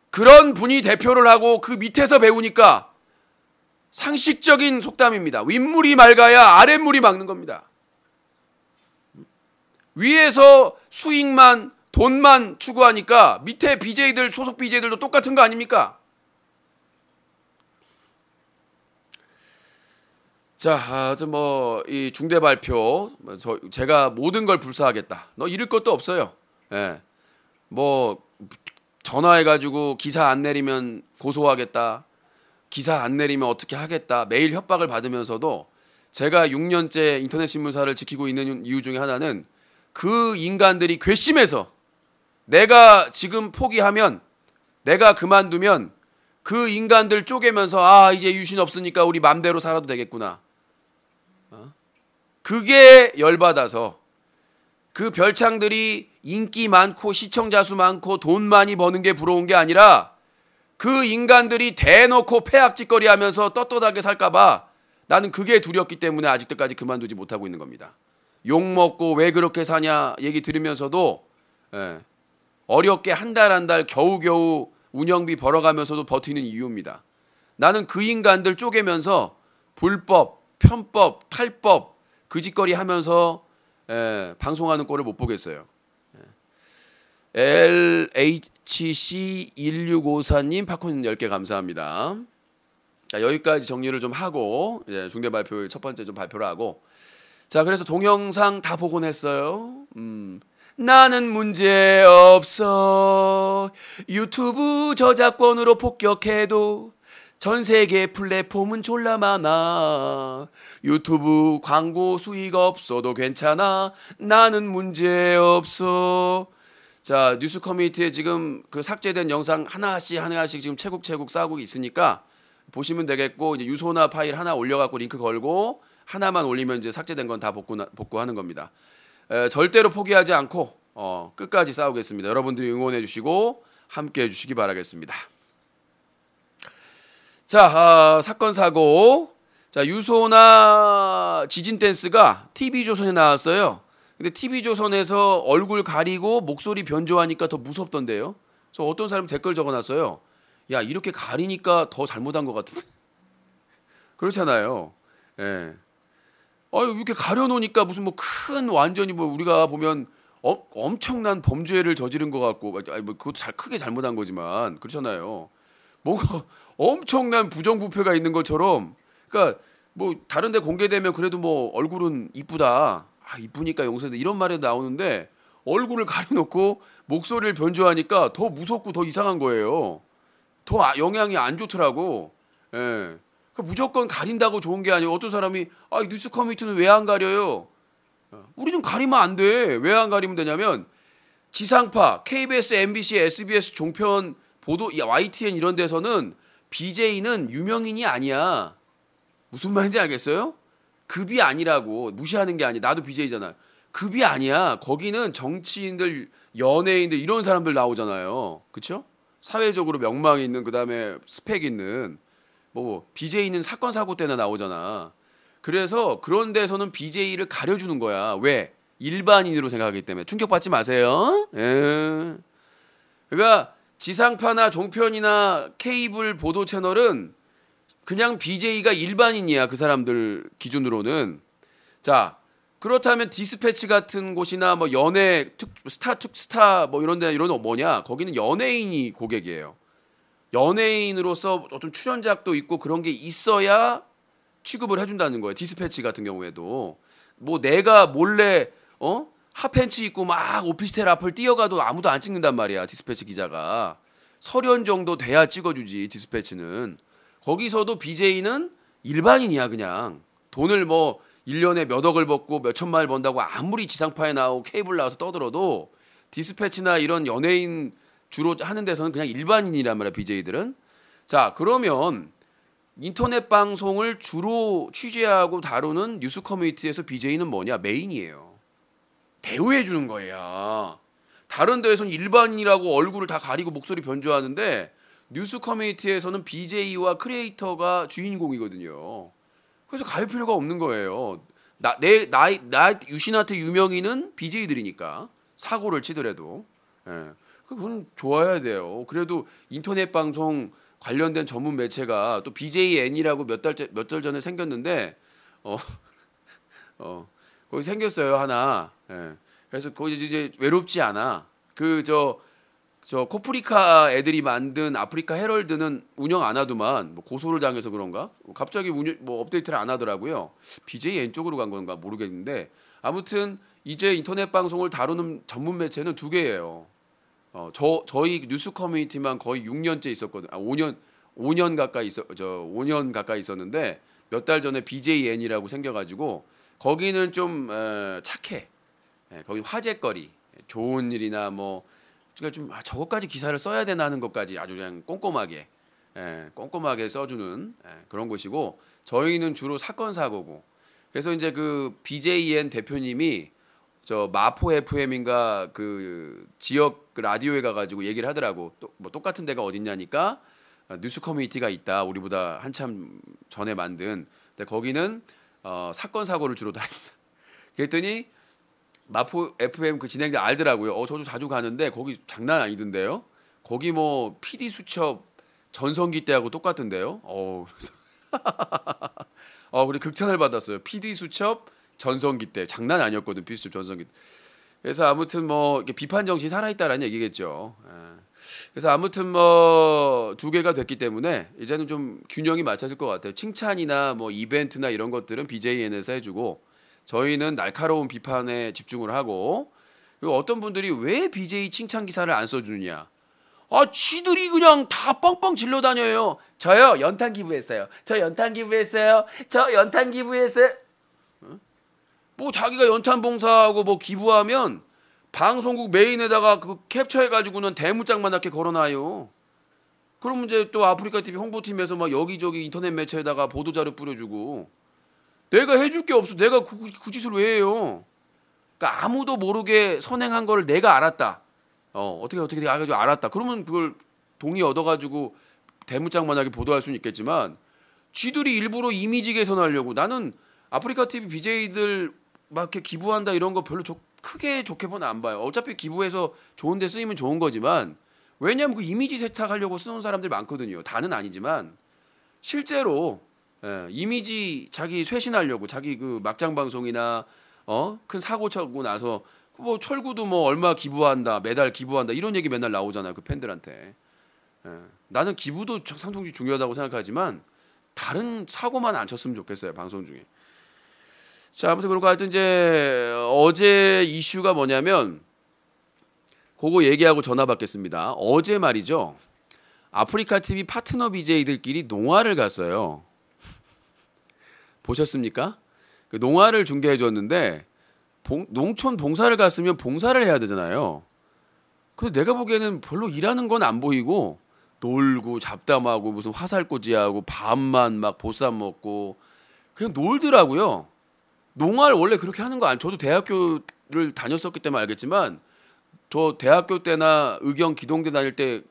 그런 분이 대표를 하고 그 밑에서 배우니까 상식적인 속담입니다. 윗물이 맑아야 아랫물이 막는 겁니다. 위에서 수익만 돈만 추구하니까 밑에 BJ들 소속 BJ들도 똑같은 거 아닙니까? 자, 하여튼 이 중대 발표 제가 모든 걸 불사하겠다. 너 잃을 것도 없어요. 예. 전화해가지고 기사 안 내리면 고소하겠다. 기사 안 내리면 어떻게 하겠다. 매일 협박을 받으면서도 제가 6년째 인터넷 신문사를 지키고 있는 이유 중에 하나는 그 인간들이 괘씸해서 내가 지금 포기하면 내가 그만두면 그 인간들 쪼개면서 이제 유신 없으니까 우리 맘대로 살아도 되겠구나. 그게 열받아서 그 별창들이 인기 많고 시청자 수 많고 돈 많이 버는 게 부러운 게 아니라 그 인간들이 대놓고 폐악짓거리 하면서 떳떳하게 살까봐 나는 그게 두렵기 때문에 아직도까지 그만두지 못하고 있는 겁니다. 욕먹고 왜 그렇게 사냐 얘기 들으면서도 어렵게 한 달 겨우겨우 운영비 벌어가면서도 버티는 이유입니다. 나는 그 인간들 쪼개면서 불법, 편법, 탈법 그 짓거리 하면서 방송하는 꼴을 못 보겠어요. LHC1654님 팝콘 10개 감사합니다. 자, 여기까지 정리를 좀 하고 중대 발표 첫 번째 좀 발표를 하고 자, 그래서 동영상 다 복원했어요. 나는 문제 없어. 유튜브 저작권으로 폭격해도 전 세계 플랫폼은 졸라 많아. 유튜브 광고 수익 없어도 괜찮아. 나는 문제 없어. 자, 뉴스 커뮤니티에 지금 그 삭제된 영상 하나씩 지금 채곡 싸고 있으니까 보시면 되겠고 이제 유소나 파일 하나 올려갖고 링크 걸고 하나만 올리면 이제 삭제된 건 다 복구하는 겁니다. 절대로 포기하지 않고 끝까지 싸우겠습니다. 여러분들이 응원해 주시고 함께 해주시기 바라겠습니다. 자, 사건 사고. 자, 유소나 지진 댄스가 TV조선에 나왔어요. 근데 TV조선에서 얼굴 가리고 목소리 변조하니까 더 무섭던데요. 그래서 어떤 사람이 댓글 적어놨어요. 야, 이렇게 가리니까 더 잘못한 것 같은데. 그렇잖아요. 예. 이렇게 가려놓으니까 무슨 큰 완전히 우리가 보면 엄청난 범죄를 저지른 것 같고, 그것도 크게 잘못한 거지만 그렇잖아요. 뭔가 엄청난 부정부패가 있는 것처럼, 그러니까 다른데 공개되면 그래도 얼굴은 이쁘다, 이쁘니까 용서돼 이런 말이 나오는데 얼굴을 가려놓고 목소리를 변조하니까 더 무섭고 더 이상한 거예요. 더 영향이 안 좋더라고. 예. 그러니까 무조건 가린다고 좋은 게 아니고 어떤 사람이 뉴스 커뮤니티는 왜 안 가려요? 우리는 가리면 안 돼. 왜 안 가리면 되냐면 지상파, KBS, MBC, SBS 종편 보도, YTN 이런 데서는 BJ는 유명인이 아니야. 무슨 말인지 알겠어요? 급이 아니라고 무시하는 게 아니야. 나도 BJ잖아. 급이 아니야. 거기는 정치인들, 연예인들 이런 사람들 나오잖아요. 그렇죠? 사회적으로 명망이 있는 그다음에 스펙 있는 뭐 BJ는 사건 사고 때나 나오잖아. 그래서 그런 데서는 BJ를 가려주는 거야. 왜? 일반인으로 생각하기 때문에 충격받지 마세요. 예. 그러니까 지상파나 종편이나 케이블 보도 채널은 그냥 BJ가 일반인이야. 그 사람들 기준으로는. 자, 그렇다면 디스패치 같은 곳이나 뭐 연예 스타 뭐 이런 데 이런 거 뭐냐? 거기는 연예인이 고객이에요. 연예인으로서 어떤 출연작도 있고 그런 게 있어야 취급을 해준다는 거예요. 디스패치 같은 경우에도 뭐 내가 몰래 핫팬츠 입고 막 오피스텔 앞을 뛰어가도 아무도 안 찍는단 말이야. 디스패치 기자가 설현 정도 돼야 찍어주지. 디스패치는 거기서도 BJ는 일반인이야. 그냥 돈을 뭐 1년에 몇 억을 벌고 몇 천만을 번다고 아무리 지상파에 나오고 케이블 나와서 떠들어도 디스패치나 이런 연예인 주로 하는 데서는 그냥 일반인이란 말이야. BJ들은. 자, 그러면 인터넷 방송을 주로 취재하고 다루는 뉴스 커뮤니티에서 BJ는 뭐냐? 메인이에요. 대우해 주는 거야. 다른 데에서는 일반인이라고 얼굴을 다 가리고 목소리 변조하는데 뉴스 커뮤니티에서는 BJ와 크리에이터가 주인공이거든요. 그래서 가릴 필요가 없는 거예요. 나 유신한테 유명인은 BJ들이니까 사고를 치더라도. 예. 그건 좋아야 돼요. 그래도 인터넷 방송 관련된 전문 매체가 또 BJN이라고 몇 달 전에 생겼는데 거기 생겼어요 하나. 예. 그래서 거기 이제 외롭지 않아. 그 저 코프리카 애들이 만든 아프리카 헤럴드는 운영 안 하더만 뭐 고소를 당해서 그런가? 갑자기 뭐 업데이트를 안 하더라고요. BJN 쪽으로 간 건가 모르겠는데 아무튼 이제 인터넷 방송을 다루는 전문 매체는 두 개예요. 저희 뉴스 커뮤니티만 거의 6년째 있었거든. 5년 가까이 5년 가까이 있었는데 몇 달 전에 BJN이라고 생겨가지고 거기는 좀 착해. 거기 화제거리, 좋은 일이나 뭐 그러니까 좀 저것까지 기사를 써야 되나 하는 것까지 아주 그냥 꼼꼼하게 꼼꼼하게 써주는 그런 곳이고 저희는 주로 사건 사고고 그래서 이제 그 BJN 대표님이 저 마포 FM인가 그 지역 라디오에 가가지고 얘기를 하더라고. 뭐 똑같은 데가 어딨냐니까 뉴스 커뮤니티가 있다. 우리보다 한참 전에 만든. 근데 거기는 사건 사고를 주로 다닌다. 그랬더니 마포 FM 그 진행자 알더라고요. 저도 자주 가는데 거기 장난 아니던데요. 거기 뭐 PD 수첩 전성기 때하고 똑같은데요. 우리 극찬을 받았어요. PD 수첩 전성기 때 장난 아니었거든. PD 수첩 전성기 때. 그래서 아무튼 뭐 이렇게 비판 정신 살아있다라는 얘기겠죠. 그래서 아무튼 뭐 두 개가 됐기 때문에 이제는 좀 균형이 맞춰질 것 같아요. 칭찬이나 뭐 이벤트나 이런 것들은 BJN에서 해주고 저희는 날카로운 비판에 집중을 하고 그리고 어떤 분들이 왜 BJ 칭찬 기사를 안 써주느냐. 지들이 그냥 다 뻥뻥 질러 다녀요. 저요 연탄 기부했어요. 저 연탄 기부했어요. 저 연탄 기부했어요. 뭐 자기가 연탄 봉사하고 뭐 기부하면 방송국 메인에다가 그 캡처해가지고는 대문짝만하게 걸어놔요. 그럼 이제 또 아프리카 TV 홍보팀에서 막 여기저기 인터넷 매체에다가 보도자료 뿌려주고 내가 해줄 게 없어. 내가 그 짓을 왜 해요? 그러니까 아무도 모르게 선행한 거를 내가 알았다. 어떻게 해가지고 알았다. 그러면 그걸 동의 얻어가지고 대문짝만하게 보도할 수는 있겠지만 쥐들이 일부러 이미지 개선하려고 나는 아프리카 TV BJ들 막 이렇게 기부한다 이런 거 별로 크게 좋게 보는 안 봐요. 어차피 기부해서 좋은 데 쓰이면 좋은 거지만 왜냐하면 그 이미지 세탁하려고 쓰는 사람들이 많거든요. 다는 아니지만 실제로 이미지 자기 쇄신하려고 자기 그 막장 방송이나 큰 사고 쳐고 나서 뭐 철구도 뭐 얼마 기부한다 매달 기부한다 이런 얘기 맨날 나오잖아요. 그 팬들한테. 나는 기부도 상당히 중요하다고 생각하지만 다른 사고만 안 쳤으면 좋겠어요. 방송 중에. 자, 아무튼 그렇고 하여튼 이제 어제 이슈가 뭐냐면 그거 얘기하고 전화 받겠습니다. 어제 말이죠. 아프리카 TV 파트너 BJ들끼리 농화를 갔어요. 보셨습니까? 그 농화를 중계해 줬는데 농촌 봉사를 갔으면 봉사를 해야 되잖아요. 근데 내가 보기에는 별로 일하는 건 안 보이고 놀고 잡담하고 무슨 화살꽂이하고 밥만 막 보쌈 먹고 그냥 놀더라고요. 농활 원래 그렇게 하는 거 아니? 저도 대학교를 다녔었기 때문에 알겠지만 저 대학교 때나 의경 기동대 다닐 때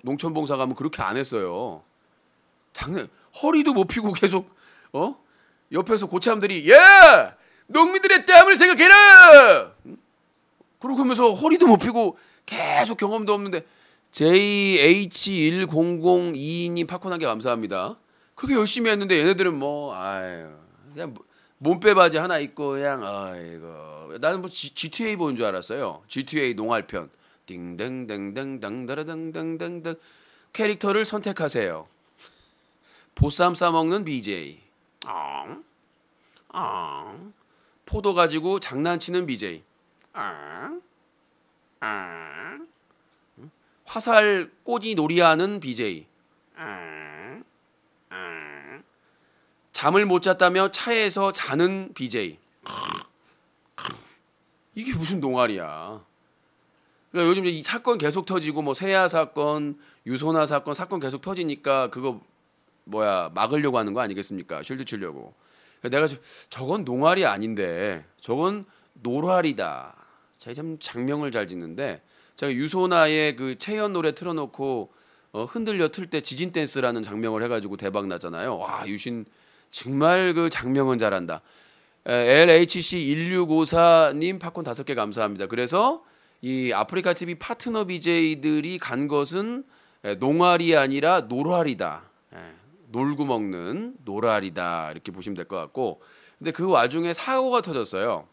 농촌봉사 가면 그렇게 안 했어요. 장난 허리도 못 펴고 계속 옆에서 고참들이 야 농민들의 땀을 생각해라. 그러고 하면서 허리도 못 펴고 계속 경험도 없는데 JH1002님 팝콘한 게 감사합니다. 그렇게 열심히 했는데 얘네들은 뭐 아유 그냥 몸빼 바지 하나 입고 그냥 아이고 나는 뭐 GTA 보는 줄 알았어요. GTA 농활편 딩댕댕댕당다라당당당당 캐릭터를 선택하세요. 보쌈 싸먹는 BJ 포도 가지고 장난치는 BJ 화살 꼬지 놀이하는 BJ 잠을 못 잤다며 차에서 자는 BJ 이게 무슨 농활이야. 그러니까 요즘 이 사건 계속 터지고 뭐 세아 사건, 유소나 사건 계속 터지니까 그거 뭐야 막으려고 하는 거 아니겠습니까? 쉴드 치려고. 내가 저건 농활이 아닌데 저건 노활이다. 제가 참 장명을 잘 짓는데 제가 유소나의 그 채연 노래 틀어놓고 흔들려 틀 때 지진 댄스라는 장명을 해가지고 대박 났잖아요. 와 유신 정말 그 장명은 잘한다. LHC1654님 팝콘 5개 감사합니다. 그래서 이 아프리카 TV 파트너 BJ들이 간 것은 농활이 아니라 노활이다. 놀고 먹는 노랄이다 이렇게 보시면 될 것 같고 근데 그 와중에 사고가 터졌어요.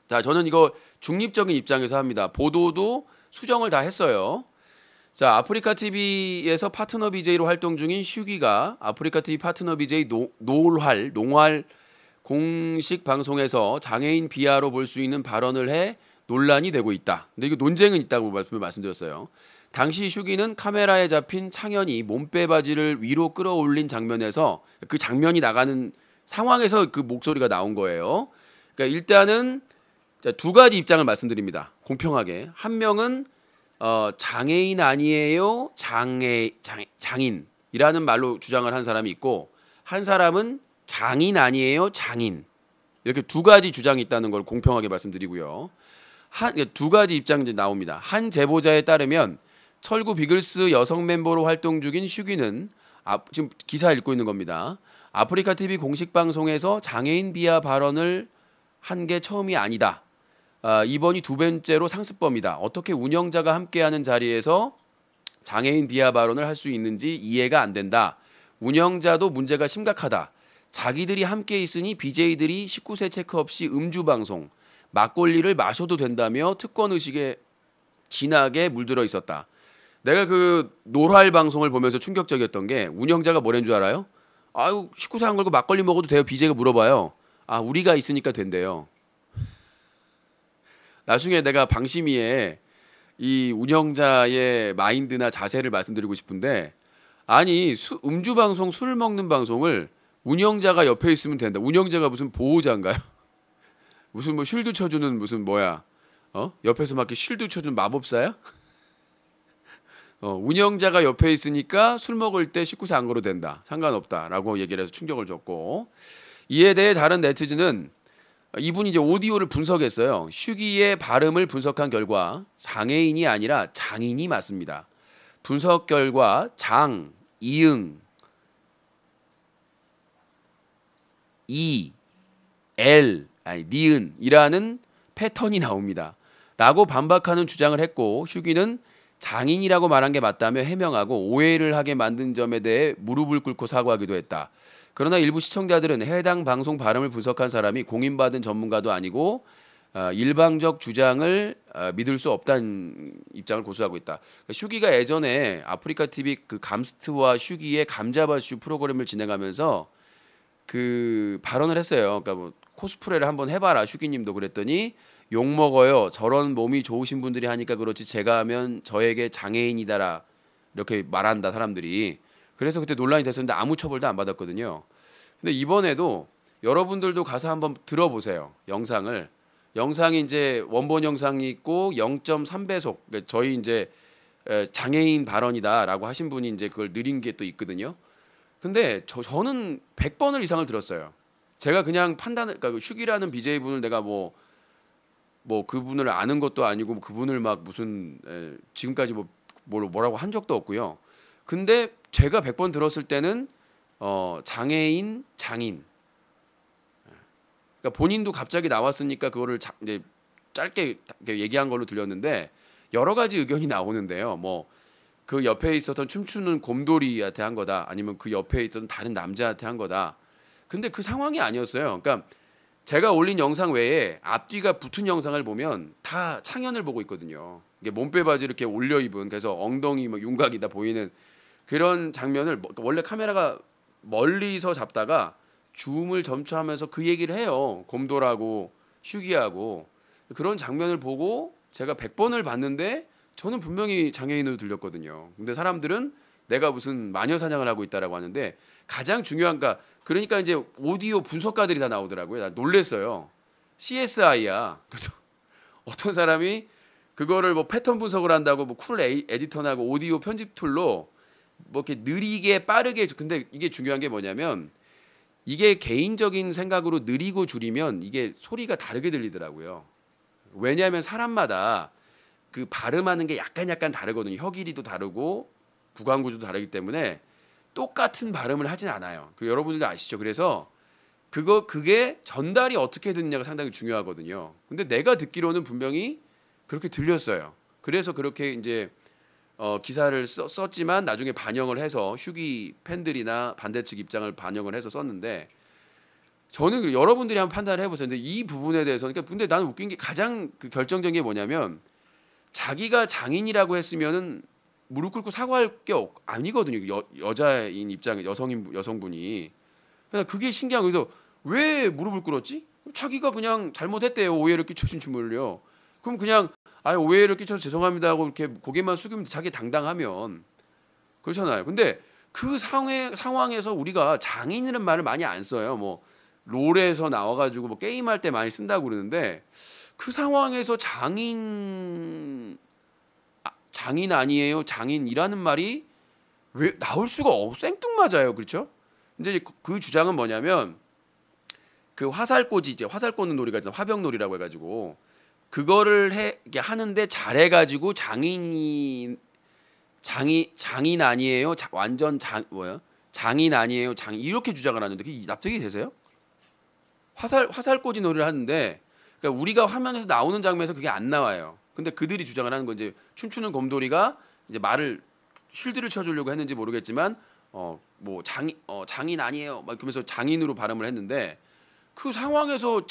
자 저는 이거 중립적인 입장에서 합니다. 보도도 수정을 다 했어요. 자 아프리카 TV에서 파트너 BJ로 활동 중인 슈기가 아프리카 TV 파트너 BJ 농활 공식 방송에서 장애인 비하로 볼 수 있는 발언을 해 논란이 되고 있다. 근데 이거 논쟁은 있다고 말씀드렸어요. 당시 슈기는 카메라에 잡힌 창현이 몸빼 바지를 위로 끌어올린 장면에서 그 장면이 나가는 상황에서 그 목소리가 나온 거예요. 그러니까 일단은 두 가지 입장을 말씀드립니다. 공평하게 한 명은 장애인 아니에요 장인이라는 말로 주장을 한 사람이 있고 한 사람은 장인 아니에요 장인 이렇게 두 가지 주장이 있다는 걸 공평하게 말씀드리고요. 두 가지 입장이 이제 나옵니다. 한 제보자에 따르면 철구 비글스 여성 멤버로 활동 중인 슈기는 지금 기사 읽고 있는 겁니다. 아프리카 TV 공식 방송에서 장애인 비하 발언을 한 게 처음이 아니다. 이번이 두 번째로 상습범이다. 어떻게 운영자가 함께하는 자리에서 장애인 비하 발언을 할 수 있는지 이해가 안 된다. 운영자도 문제가 심각하다. 자기들이 함께 있으니 BJ들이 19세 체크 없이 음주 방송, 막걸리를 마셔도 된다며 특권 의식에 진하게 물들어 있었다. 내가 그 노활 방송을 보면서 충격적이었던 게 운영자가 뭐란 줄 알아요? 아유 19세 안 걸고 막걸리 먹어도 돼요? BJ가 물어봐요. 아 우리가 있으니까 된대요. 나중에 내가 방심위에 이 운영자의 마인드나 자세를 말씀드리고 싶은데 아니 음주 방송 술 먹는 방송을 운영자가 옆에 있으면 된다. 운영자가 무슨 보호자인가요? 무슨 뭐 쉴드 쳐주는 무슨 뭐야? 옆에서 막 이렇게 쉴드 쳐주는 마법사야? 운영자가 옆에 있으니까 술 먹을 때 19세 안 걸어도 된다. 상관없다라고 얘기를 해서 충격을 줬고 이에 대해 다른 네티즌은 이분이 이제 오디오를 분석했어요. 슈기의 발음을 분석한 결과 장애인이 아니라 장인이 맞습니다. 분석 결과 장, 이응, 이, 엘, 아니 니은이라는 패턴이 나옵니다. 라고 반박하는 주장을 했고 슈기는 장인이라고 말한 게 맞다며 해명하고 오해를 하게 만든 점에 대해 무릎을 꿇고 사과하기도 했다. 그러나 일부 시청자들은 해당 방송 발음을 분석한 사람이 공인받은 전문가도 아니고 일방적 주장을 믿을 수 없다는 입장을 고수하고 있다. 슈기가 예전에 아프리카 TV 그 감스트와 슈기의 감자바슈 프로그램을 진행하면서 그 발언을 했어요. 그러니까 뭐 코스프레를 한번 해봐라 슈기님도 그랬더니 욕 먹어요. 저런 몸이 좋으신 분들이 하니까 그렇지 제가 하면 저에게 장애인이다라 이렇게 말한다 사람들이. 그래서 그때 논란이 됐었는데 아무 처벌도 안 받았거든요. 근데 이번에도 여러분들도 가서 한번 들어보세요. 영상이 이제 원본 영상이 있고 0.3배속. 그러니까 저희 이제 장애인 발언이다라고 하신 분이 이제 그걸 느린 게 또 있거든요. 근데 저는 100번을 이상을 들었어요. 제가 그냥 판단을 그러니까 슈기라는 BJ 분을 내가 뭐 그분을 아는 것도 아니고 그분을 막 무슨 지금까지 뭐라고 한 적도 없고요. 근데 제가 100번 들었을 때는 장애인, 장인. 그러니까 본인도 갑자기 나왔으니까 그거를 이제 짧게 얘기한 걸로 들렸는데 여러 가지 의견이 나오는데요. 뭐 그 옆에 있었던 춤추는 곰돌이한테 한 거다. 아니면 그 옆에 있던 다른 남자한테 한 거다. 근데 그 상황이 아니었어요. 그러니까 제가 올린 영상 외에 앞뒤가 붙은 영상을 보면 다 창현을 보고 있거든요. 이게 몸빼 바지 이렇게 올려 입은 그래서 엉덩이 뭐 윤곽이 다 보이는 그런 장면을 원래 카메라가 멀리서 잡다가 줌을 점초하면서 그 얘기를 해요. 곰돌하고 슈기하고 그런 장면을 보고 제가 100번을 봤는데 저는 분명히 장애인으로 들렸거든요. 근데 사람들은 내가 무슨 마녀 사냥을 하고 있다라고 하는데 가장 중요한 그러니까 이제 오디오 분석가들이 다 나오더라고요. 나 놀랬어요. CSI야. 그래서 어떤 사람이 그거를 뭐 패턴 분석을 한다고 뭐 쿨 에디터나 오디오 편집 툴로 뭐 이렇게 느리게 빠르게 근데 이게 중요한 게 뭐냐면 이게 개인적인 생각으로 느리고 줄이면 이게 소리가 다르게 들리더라고요. 왜냐하면 사람마다 그 발음하는 게 약간 다르거든요. 혀 길이도 다르고 구강 구조도 다르기 때문에 똑같은 발음을 하진 않아요. 여러분들도 아시죠? 그래서 그게 전달이 어떻게 듣느냐가 상당히 중요하거든요. 근데 내가 듣기로는 분명히 그렇게 들렸어요. 그래서 그렇게 이제 기사를 썼지만 나중에 반영을 해서 슈기 팬들이나 반대측 입장을 반영을 해서 썼는데 저는 여러분들이 한번 판단을 해보세요. 근데 이 부분에 대해서 근데 나는 웃긴 게 가장 결정적인 게 뭐냐면 자기가 장인이라고 했으면은 무릎 꿇고 사과할 게 아니거든요. 여자인 입장에 여성분이. 그래서 그게 신기한 거예요. 그래서 왜 무릎을 꿇었지? 자기가 그냥 잘못했대요. 오해를 끼쳐준 춤을요. 그럼 그냥 오해를 끼쳐서 죄송합니다 하고 이렇게 고개만 숙이면 자기 당당하면 그렇잖아요. 근데 그 상황에서 우리가 장인이라는 말을 많이 안 써요. 뭐 롤에서 나와가지고 뭐 게임할 때 많이 쓴다고 그러는데 그 상황에서 장인 아니에요? 장인이라는 말이 왜 나올 수가 생뚱맞아요. 그렇죠? 근데 그 주장은 뭐냐면 그 화살꽂이 이제 화살 꽂는 놀이가 있잖아요. 화병놀이라고 해가지고 그거를 하는데 잘해가지고 장인 아니에요? 완전 장인 아니에요? 장인 이렇게 주장을 하는데 그게 납득이 되세요? 화살꽂이 놀이를 하는데 그러니까 우리가 화면에서 나오는 장면에서 그게 안 나와요. 근데 그들이 주장을 하는 건 이제 춤추는 곰돌이가 이제 말을 쉴드를 쳐주려고 했는지 모르겠지만 뭐 장인 아니에요 막 그러면서 장인으로 발음을 했는데 그 상황에서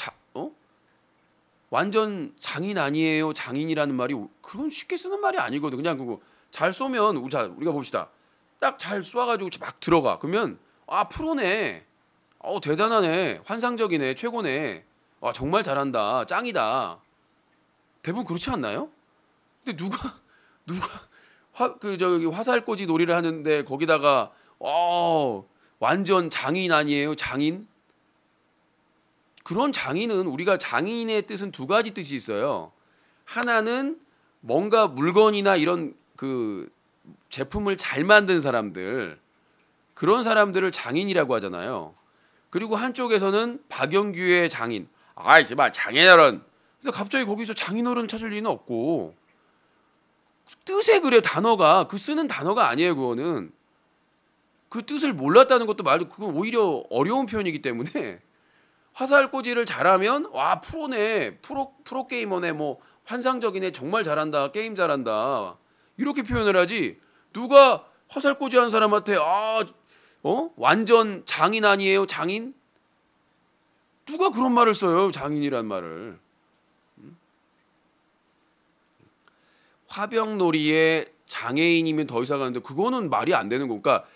완전 장인 아니에요 장인이라는 말이 그건 쉽게 쓰는 말이 아니거든. 그냥 그거 잘 쏘면 우리가 봅시다. 딱 잘 쏴가지고 막 들어가. 그러면 프로네. 대단하네. 환상적이네. 최고네. 정말 잘한다. 짱이다. 대부분 그렇지 않나요? 근데 누가 화살꽂이 놀이를 하는데 거기다가 완전 장인 아니에요? 장인? 그런 장인은 우리가 장인의 뜻은 두 가지 뜻이 있어요. 하나는 뭔가 물건이나 이런 그 제품을 잘 만든 사람들 그런 사람들을 장인이라고 하잖아요. 그리고 한쪽에서는 박영규의 장인. 정말 장인어른. 근데 갑자기 거기서 장인어른 찾을 리는 없고 뜻에 그래 단어가 그 쓰는 단어가 아니에요. 그거는 그 뜻을 몰랐다는 것도 말도 그건 오히려 어려운 표현이기 때문에 화살꽂이를 잘하면 프로네 프로 게이머네 뭐 환상적이네 정말 잘한다 게임 잘한다 이렇게 표현을 하지 누가 화살꽂이 한 사람한테 완전 장인 아니에요 장인 누가 그런 말을 써요 장인이란 말을. 화병놀이에 장애인이면 더 이상 하는데 그거는 말이 안 되는 거니까 그러니까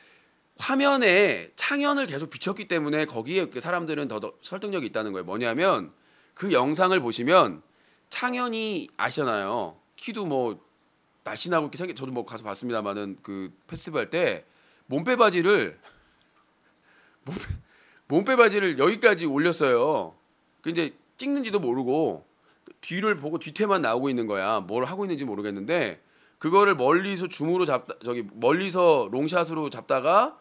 화면에 창현을 계속 비췄기 때문에 거기에 사람들은 더 설득력이 있다는 거예요. 뭐냐면 그 영상을 보시면 창현이 아시잖아요. 키도 뭐 날씬하고 이렇게 저도 뭐 가서 봤습니다만은 그 페스티벌 때 몸빼 바지를 여기까지 올렸어요. 그 이제 찍는지도 모르고 뒤를 보고 뒤태만 나오고 있는 거야. 뭘 하고 있는지 모르겠는데 그거를 멀리서 줌으로 멀리서 롱샷으로 잡다가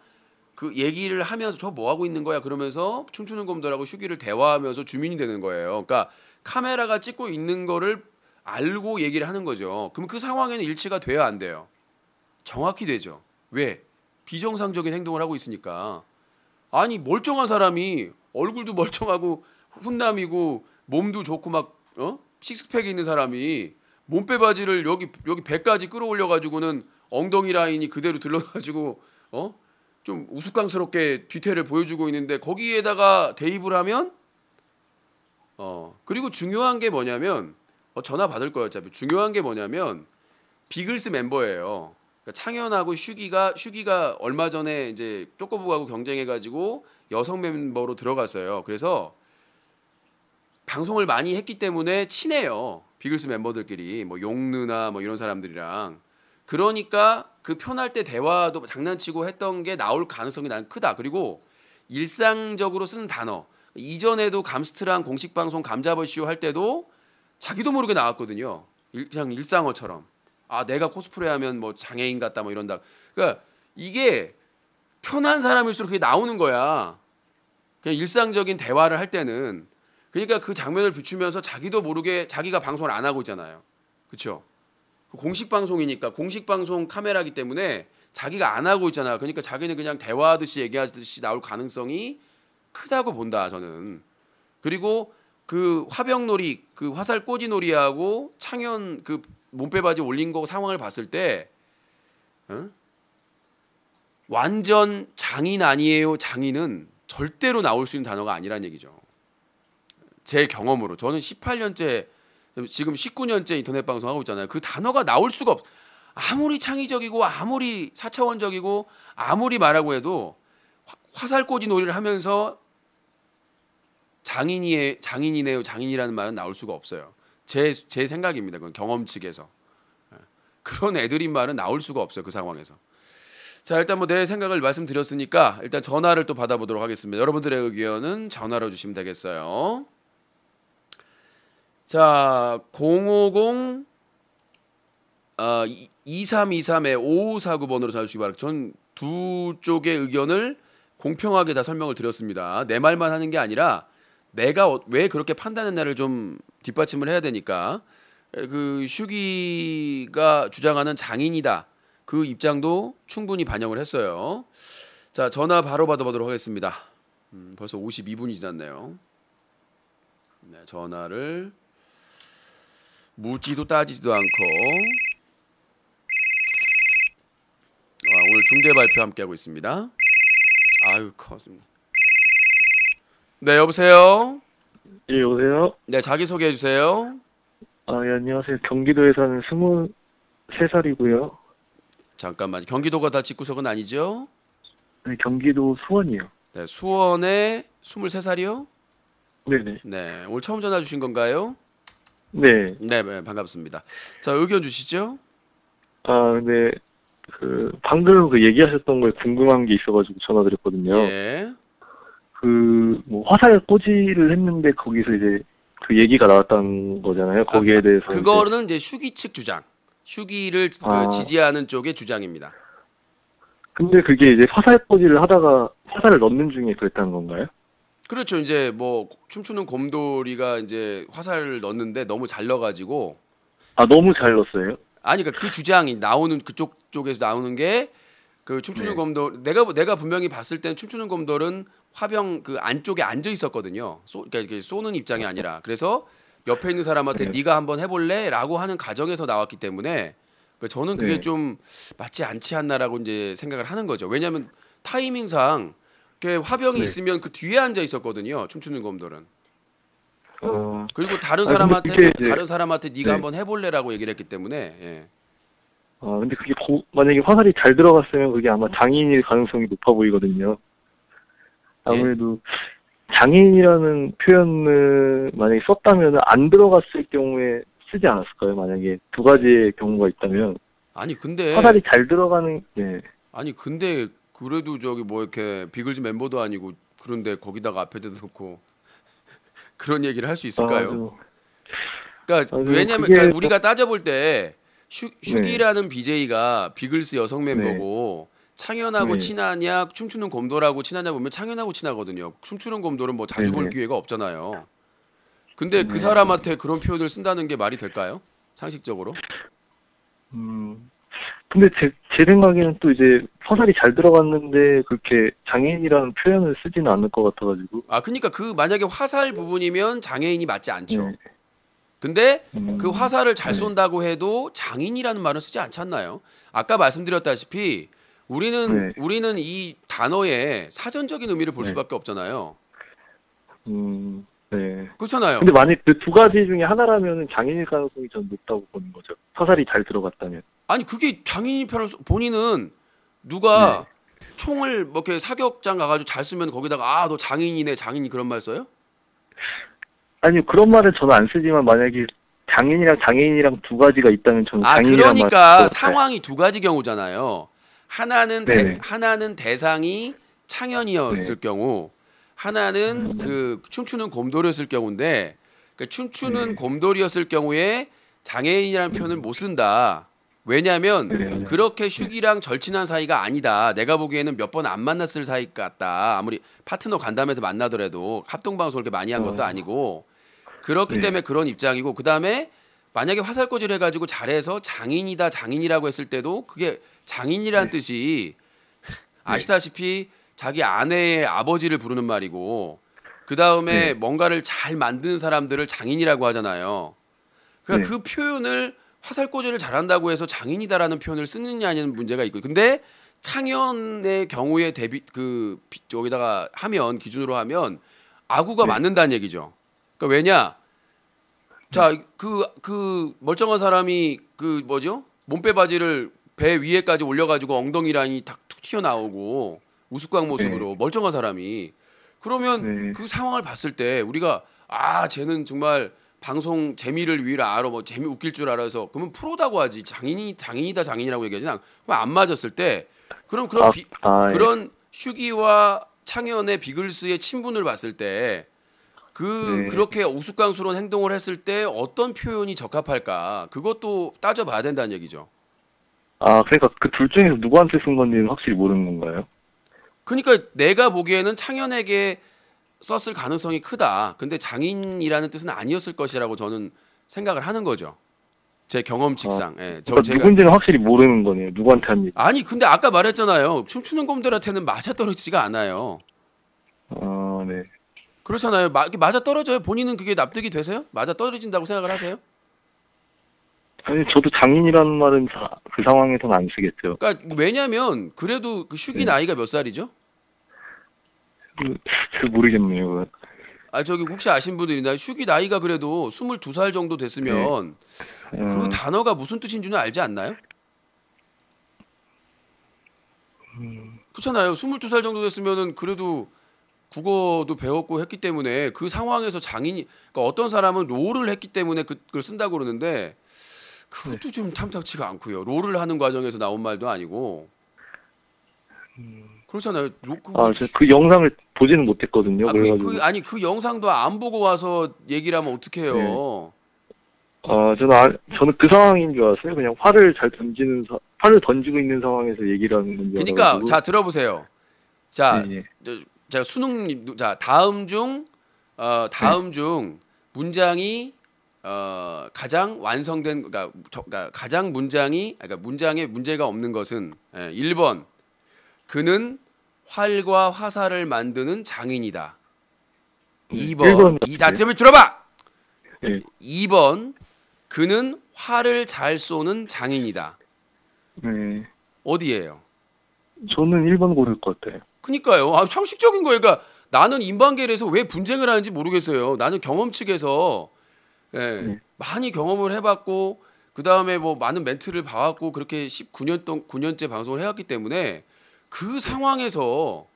그 얘기를 하면서 저 뭐 하고 있는 거야 그러면서 춤추는 곰돌하고 슈기를 대화하면서 주민이 되는 거예요. 그러니까 카메라가 찍고 있는 거를 알고 얘기를 하는 거죠. 그럼 그 상황에는 일치가 돼야 안 돼요? 정확히 되죠. 왜? 비정상적인 행동을 하고 있으니까. 아니 멀쩡한 사람이 얼굴도 멀쩡하고 훈남이고 몸도 좋고 막 식스팩이 있는 사람이 몸빼 바지를 여기 배까지 끌어올려 가지고는 엉덩이 라인이 그대로 들러 가지고 좀 우스꽝스럽게 뒤태를 보여주고 있는데 거기에다가 대입을 하면 그리고 중요한 게 뭐냐면 전화 받을 거예요. 어차피 중요한 게 뭐냐면 비글스 멤버예요. 그러니까 창현하고 슈기가 얼마 전에 이제 쪼꼬부하고 경쟁해가지고 여성 멤버로 들어갔어요. 그래서 방송을 많이 했기 때문에 친해요. 비글스 멤버들끼리 뭐 용느나 뭐 이런 사람들이랑. 그러니까 그 편할 때 대화도 장난치고 했던 게 나올 가능성이 난 크다. 그리고 일상적으로 쓰는 단어. 이전에도 감스트랑 공식 방송 감자버쇼 할 때도 자기도 모르게 나왔거든요. 그냥 일상어처럼. 아 내가 코스프레하면 뭐 장애인 같다 뭐 이런다. 그러니까 이게 편한 사람일수록 그게 나오는 거야. 그냥 일상적인 대화를 할 때는. 그러니까 그 장면을 비추면서 자기도 모르게 자기가 방송을 안 하고 있잖아요. 그렇죠? 공식 방송이니까 공식 방송 카메라기 때문에 자기가 안 하고 있잖아. 그러니까 자기는 그냥 대화하듯이 얘기하듯이 나올 가능성이 크다고 본다 저는. 그리고 그 화병놀이, 그 화살 꼬지놀이하고 창현 그 몸빼바지 올린 거 상황을 봤을 때 완전 장인 아니에요. 장인은 절대로 나올 수 있는 단어가 아니란 얘기죠. 제 경험으로 저는 18년째 지금 19년째 인터넷 방송하고 있잖아요. 그 단어가 나올 수가 없. 아무리 창의적이고 아무리 사차원적이고 아무리 말하고 해도 화살꼬지 놀이를 하면서 장인이네요. 장인이라는 말은 나올 수가 없어요. 제 생각입니다. 그건 경험 측에서. 그런 애드립 말은 나올 수가 없어요. 그 상황에서. 자 일단 뭐 내 생각을 말씀드렸으니까 일단 전화를 또 받아보도록 하겠습니다. 여러분들의 의견은 전화로 주시면 되겠어요. 자 050 2323에 5549번으로 전화주시기 바랍니다. 전 두 쪽의 의견을 공평하게 다 설명을 드렸습니다. 내 말만 하는 게 아니라 내가 왜 그렇게 판단했나를 좀 뒷받침을 해야 되니까 그 슈기가 주장하는 장인이다. 그 입장도 충분히 반영을 했어요. 자 전화 바로 받아보도록 하겠습니다. 벌써 52분이 지났네요. 네, 전화를 묻지도 따지지도 않고 오늘 중대 발표 함께하고 있습니다. 아유 커습니다. 네 여보세요. 예, 여보세요? 네 자기 소개해 주세요. 예, 안녕하세요. 경기도에 사는 23살이고요. 잠깐만 경기도가 다 집구석은 아니죠? 네, 경기도 수원이요. 네 수원에 23살이요? 네네. 네 오늘 처음 전화 주신 건가요? 네. 네, 네 반갑습니다. 자 의견 주시죠. 근데, 방금 얘기하셨던 거에 궁금한 게 있어가지고 전화드렸거든요. 예. 화살 꼬지를 했는데 거기서 이제 그 얘기가 나왔다는 거잖아요. 거기에 대해서. 그거는 이제 슈기 측 주장. 슈기를 지지하는 쪽의 주장입니다. 근데 그게 이제 화살 꼬지를 하다가 화살을 넣는 중에 그랬다는 건가요? 그렇죠. 이제 뭐 춤추는 곰돌이가 이제 화살을 넣는데 너무 잘 넣어가지고. 너무 잘 넣었어요? 아니 그러니까 그 주장이 나오는 그쪽 쪽에서 나오는 게 그 춤추는 네. 곰돌 내가 분명히 봤을 때는 춤추는 곰돌은 화병 그 안쪽에 앉아 있었거든요. 그러니까 이렇게 쏘는 입장이 아니라 그래서 옆에 있는 사람한테 네. 네가 한번 해볼래?라고 하는 가정에서 나왔기 때문에 저는 그게 네. 좀 맞지 않지 않나라고 이제 생각을 하는 거죠. 왜냐하면 타이밍상 화병이 네. 있으면 그 뒤에 앉아 있었거든요. 춤추는 곰돌은. 그리고 다른 근데 사람한테 그게 이제- 다른 사람한테 네가 네. 한번 해볼래라고 얘기를 했기 때문에 예. 근데 그게 만약에 화살이 잘 들어갔으면 그게 아마 장인일 가능성이 높아 보이거든요. 아무래도 장인이라는 표현을 만약에 썼다면 안 들어갔을 경우에 쓰지 않았을까요? 만약에 두 가지의 경우가 있다면. 아니 근데 화살이 잘 들어가는, 네. 아니 근데 그래도 저기 뭐 이렇게 비글즈 멤버도 아니고 그런데 거기다가 앞에다 놓고 그런 얘기를 할 수 있을까요? 그러니까 왜냐면 그러니까 우리가 따져볼 때 슈기라는 BJ가 비글스 여성 멤버고 창현하고 네. 친하냐, 춤추는 곰돌하고 친하냐 보면 창현하고 친하거든요. 춤추는 곰돌은 뭐 자주 볼 네네. 기회가 없잖아요. 근데 그 네. 사람한테 그런 표현을 쓴다는 게 말이 될까요? 상식적으로? 근데 제 생각에는 또 이제 화살이 잘 들어갔는데 그렇게 장애인이라는 표현을 쓰지는 않을 것 같아가지고. 아, 그러니까 그 만약에 화살 부분이면 장애인이 맞지 않죠. 네. 근데 그 화살을 잘 네. 쏜다고 해도 장인이라는 말은 쓰지 않지 않나요? 아까 말씀드렸다시피 우리는 이 단어의 사전적인 의미를 볼 네. 수밖에 없잖아요. 네. 그렇잖아요. 근데 만약 그 두 가지 중에 하나라면 장애인일 가능성이 전 높다고 보는 거죠. 화살이 잘 들어갔다면. 아니 그게 장인이 편을 본인은 누가 네. 총을 뭐 이렇게 사격장 가가지고 잘 쓰면 거기다가 아 너 장인이네 장인이 그런 말 써요? 아니요, 그런 말은 저는 안 쓰지만 만약에 장인이랑 장애인이랑 두 가지가 있다면 저는 아 장인이란 말 그러니까 더 잘- 상황이 두 가지 경우잖아요. 네네. 하나는 대상이 창현이었을 네. 경우, 하나는 그 춤추는 곰돌이었을 경우인데, 그러니까 춤추는 네. 곰돌이었을 경우에 장애인이라는 표현을 못 쓴다. 왜냐하면 네. 그렇게 슈기랑 절친한 사이가 아니다. 내가 보기에는 몇 번 안 만났을 사이 같다. 아무리 파트너 간담회에서 만나더라도 합동방송 그렇게 많이 한 것도 아니고 그렇기 네. 때문에 그런 입장이고 그 다음에 만약에 화살꽂이를 해가지고 잘해서 장인이다 장인이라고 했을 때도 그게 장인이라는 뜻이 아시다시피 자기 아내의 아버지를 부르는 말이고 그 다음에 뭔가를 잘 만드는 사람들을 장인이라고 하잖아요. 그러니까 그 표현을 화살꽂이를 잘한다고 해서 장인이다라는 표현을 쓰느냐는 문제가 있고 근데 창현의 경우에 저기다가 하면 기준으로 하면 아구가 맞는다는 얘기죠. 그러니까 왜냐? 자, 그 멀쩡한 사람이 그 뭐죠? 몸빼 바지를 배 위에까지 올려가지고 엉덩이 라인이 탁 툭 튀어나오고 우스꽝 모습으로 멀쩡한 사람이 그러면 그 상황을 봤을 때 우리가 아 쟤는 정말 방송 재미를 위해 알아 뭐 재미 웃길 줄 알아서 그러면 프로다고 하지 장인이다 장인이라고 얘기하지 않 그럼 안 맞았을 때 그럼 예. 그런 슈기와 창현의 비글스의 친분을 봤을 때 그렇게 우스꽝스러운 행동을 했을 때 어떤 표현이 적합할까? 그것도 따져봐야 된다는 얘기죠. 아, 그러니까 그 둘 중에서 누구한테 쓴 건지는 확실히 모르는 건가요? 그러니까 내가 보기에는 창현에게 썼을 가능성이 크다. 근데 장인이라는 뜻은 아니었을 것이라고 저는 생각을 하는 거죠. 제 경험칙상. 예, 그러니까 누군지는 확실히 모르는 거네요. 누구한테 한 얘기. 아니 근데 아까 말했잖아요. 춤추는 곰들한테는 맞아 떨어지지가 않아요. 아, 네. 그렇잖아요. 맞아 떨어져요. 본인은 그게 납득이 되세요? 맞아 떨어진다고 생각을 하세요? 아니, 저도 장인이라는 말은 그 상황에서는 안 쓰겠죠. 그러니까 왜냐면 그래도 그 슈기 나이가 몇 살이죠? 잘 모르겠네요. 그건. 아 저기 혹시 아신 분들이 나 슈기 나이가 그래도 22살 정도 됐으면 그 단어가 무슨 뜻인 줄은 알지 않나요? 그렇잖아요. 22살 정도 됐으면은 그래도 국어도 배웠고 했기 때문에 그 상황에서 그러니까 어떤 사람은 롤을 했기 때문에 그걸 쓴다고 그러는데 그것도 좀 탐탁치가 않고요. 롤을 하는 과정에서 나온 말도 아니고 그렇잖아요. 그 영상을 보지는 못했거든요. 그래가지고. 그 영상도 안 보고 와서 얘기를 하면 어떡해요. 저는 그 상황인 줄 알았어요. 그냥 활을 던지고 있는 상황에서 얘기를 하는 건줄 그러니까 알았고. 자 들어보세요. 자, 네. 자 수능님 자 다음 중 문장이 가장 완성된 그러니까 가장 문장에 문제가 없는 것은 1번 그는 활과 화살을 만드는 장인이다. 2번 자 들어봐. 네. 2번 그는 활을 잘 쏘는 장인이다. 네. 어디예요? 저는 1번 고를 것 같아요. 그러니까요. 상식적인 거예요. 그러니까 나는 인방계에서 왜 분쟁을 하는지 모르겠어요. 나는 경험 측에서 많이 경험을 해봤고 그 다음에 뭐 많은 멘트를 봐왔고 그렇게 9년째 방송을 해왔기 때문에 그 상황에서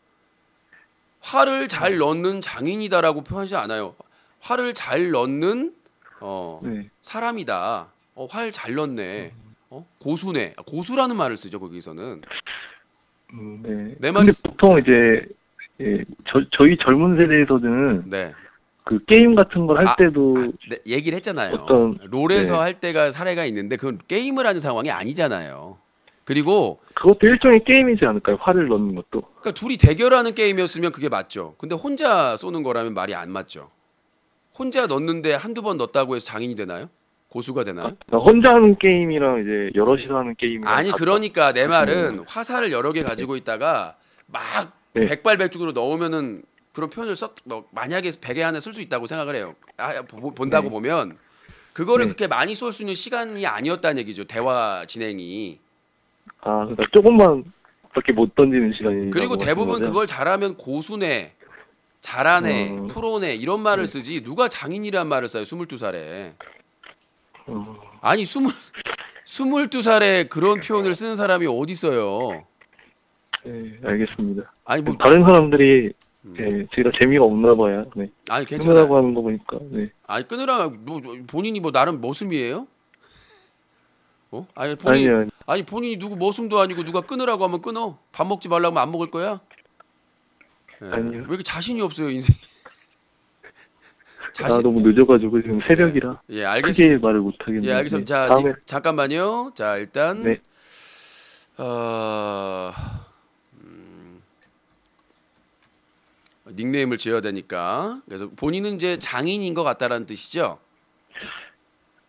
활을 잘 넣는 장인이다라고 표현하지 않아요. 활을 잘 넣는 사람이다. 활 잘 넣네. 고수네. 고수라는 말을 쓰죠 거기서는. 네. 내 근데 말이- 보통 이제 저희 젊은 세대에서는 네. 그 게임 같은 걸 할 때도 네, 얘기를 했잖아요. 어떤- 롤에서 네. 할 때가 사례가 있는데 그건 게임을 하는 상황이 아니잖아요. 그리고 그것도 일종의 게임이지 않을까요? 활을 넣는 것도. 그러니까 둘이 대결하는 게임이었으면 그게 맞죠. 근데 혼자 쏘는 거라면 말이 안 맞죠. 혼자 넣는데 한두 번 넣었다고 해서 장인이 되나요? 고수가 되나요? 그러니까 혼자 하는 게임이랑 이제 여럿이서 하는 게임이랑 아니 다 그러니까 내 말은 화살을 여러 개 가지고 있다가 막 네. 백발백중으로 넣으면은 그런 표현을 만약에 100에 하나 쓸 수 있다고 생각을 해요. 본다고 네. 보면 그거를 네. 그렇게 많이 쏠 수 있는 시간이 아니었다는 얘기죠. 대화 진행이. 그러니까 조금만 밖에 못 던지는 시간이. 그리고 대부분 그걸 잘하면 고수네, 잘하네, 프로네 이런 말을 쓰지 누가 장인이란 말을 써요. 22살에. 아니 22살에 그런 표현을 쓰는 사람이 어디 있어요? 네, 알겠습니다. 아니 뭐 다른 사람들이 네, 제가 재미가 없나 봐요. 네. 아니 괜찮아요. 끊으라고 하는 거 보니까. 네. 아니 끊으라 뭐 본인이 뭐 나름 머슴이에요? 아니 아니요. 아니 본인이 누구 머슴도 아니고 누가 끊으라고 하면 끊어. 밥 먹지 말라고 하면 안 먹을 거야? 예. 아니요. 왜 이렇게 자신이 없어요 인생? 너무 늦어가지고 지금 새벽이라. 예 알겠습니다. 크게 말을 못 하겠네요. 예 알겠습니다. 자 다음에 잠깐만요. 자 일단 네. 닉네임을 지어야 되니까 그래서 본인은 이제 장인인 것 같다라는 뜻이죠?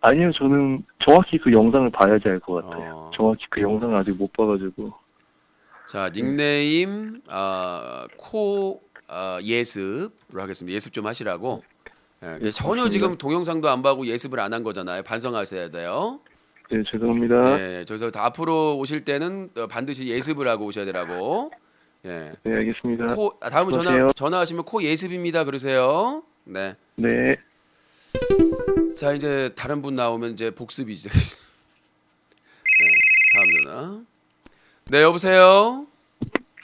아니요, 저는 정확히 그 영상을 봐야지 알 것 같아요. 정확히 그 영상을 아직 못 봐가지고. 자 닉네임 예습으로 하겠습니다. 예습 좀 하시라고. 예, 전혀 지금 동영상도 안 봐고 예습을 안 한 거잖아요. 반성하셔야 돼요. 네, 죄송합니다. 예, 그래서 앞으로 오실 때는 반드시 예습을 하고 오셔야 되라고. 예. 네, 알겠습니다. 다음에 전화하시면 코 예습입니다. 그러세요. 네. 네. 자 이제 다른 분 나오면 이제 복습이죠. 네, 다음 전화. 네 여보세요.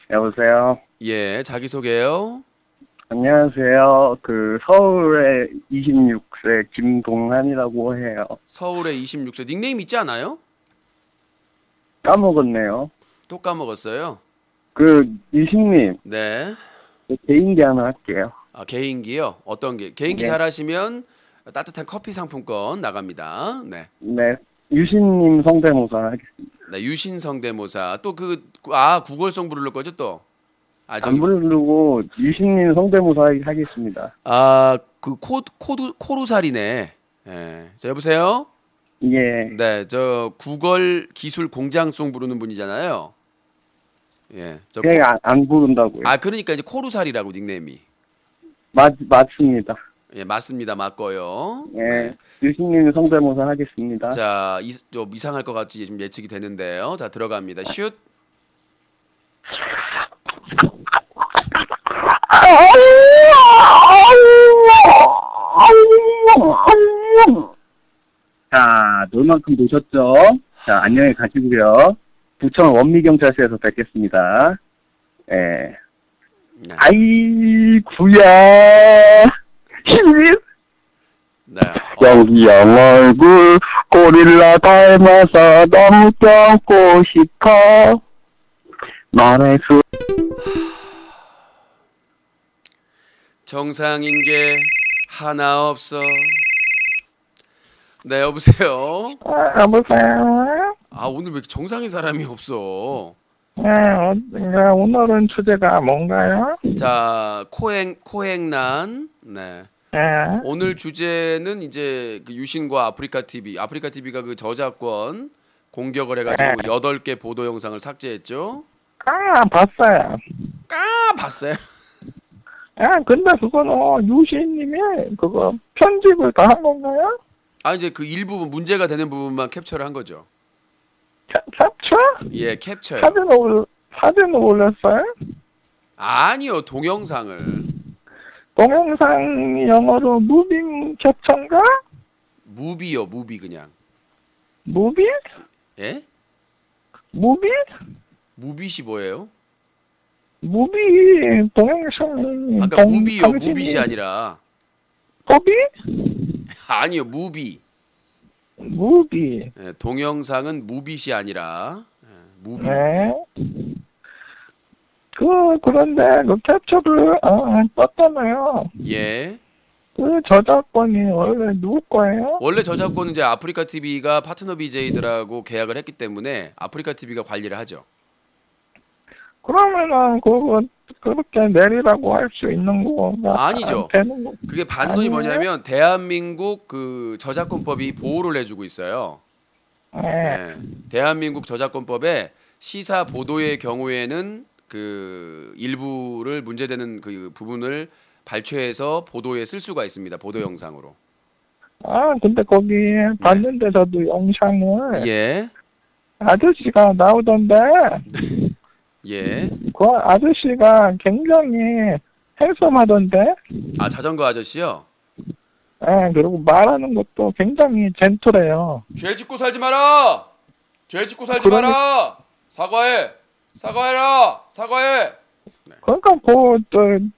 여보세요. 예 자기 소개요. 안녕하세요. 서울의 26세 김동한이라고 해요. 서울의 26세 닉네임 있지 않아요? 까먹었네요. 또 까먹었어요. 유신님, 네. 개인기 하나 할게요. 개인기요? 어떤 게? 개인기 네. 잘하시면 따뜻한 커피 상품권 나갑니다. 네. 네, 유신님 성대모사 하겠습니다. 네, 유신 성대모사. 또 구걸송 부를 거죠, 또? 안 부르고 유신님 성대모사 하겠습니다. 코루살이네. 예. 자, 여보세요? 예. 네, 저 구걸 기술 공장송 부르는 분이잖아요. 예. 그냥 안 부른다고요. 그러니까 이제 코루살이라고 닉네임이. 맞습니다. 예, 맞습니다. 맞고요. 예. 네. 유신님 성대모사 하겠습니다. 자, 좀 이상할 것 같이 지금 예측이 되는데요. 자, 들어갑니다. 슛. 자, 놀 만큼 노셨죠? 자, 안녕히 가시고요. 부천 원미경찰서에서 뵙겠습니다. 예. 네. 아이구야. 네. 여기 얼굴 고릴라 닮아서 너무 껴고 싶어. 말해서 정상인 게 하나 없어. 네, 여보세요. 여보세요? 오늘 왜 이렇게 정상인 사람이 없어? 네, 오늘은 주제가 뭔가요? 자, 코행난. 네. 네. 오늘 주제는 이제 그 유신과 아프리카 TV가 그 저작권 공격을 해가지고 8개 보도 영상을 삭제했죠. 봤어요. 봤어요? 근데 그거는 유시님이 그거 편집을 다 한 건가요? 이제 그 일부분 문제가 되는 부분만 캡처를 한 거죠. 캡처? 예, 캡처요. 사진을 올렸어요? 아니요, 동영상을. 동영상이 영어로 무빙 캡처인가? 무비요, 무비 그냥. 무비? 예? 무비? 무빗이 뭐예요? 무비 동영상이 아까 무비요, 무빗이 아니라. 무비? 아니요, 무비. 무비. 예, 동영상은 무빗이 아니라 무비. 네. 그런데 그 캡처를 떴잖아요. 예. 그 저작권이 원래 누구 거예요? 원래 저작권은 이제 아프리카 TV가 파트너 BJ들하고 계약을 했기 때문에 아프리카 TV가 관리를 하죠. 그러면은 그거 그렇게 내리라고 할 수 있는 거가 아니죠. 되는 거. 그게 반론이 아니에요? 뭐냐면 대한민국 그 저작권법이 보호를 해주고 있어요. 네. 네. 대한민국 저작권법에 시사 보도의 경우에는 그 일부를 문제되는 그 부분을 발췌해서 보도에 쓸 수가 있습니다. 보도 영상으로. 아, 근데 거기 봤는데 저도 영상을 예. 아저씨가 나오던데 예. 그 아저씨가 굉장히 핸섬하던데. 아, 자전거 아저씨요? 예, 그리고 말하는 것도 굉장히 젠틀해요. 죄 짓고 살지 마라! 죄 짓고 살지 그러니- 마라! 사과해! 사과해라! 사과해! 그러니까 그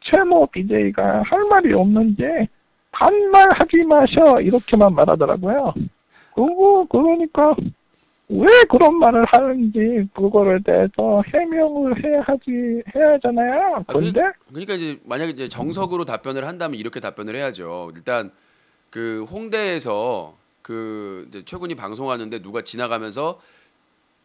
최모 BJ가 할 말이 없는지 반말하지 마셔 이렇게만 말하더라고요. 그러니까 왜 그런 말을 하는지 그거에 대해서 해명을 해야 하잖아요. 근데 그러니까 이제 만약에 이제 정석으로 답변을 한다면 이렇게 답변을 해야죠. 일단 그 홍대에서 그 이제 최군이 방송하는데 누가 지나가면서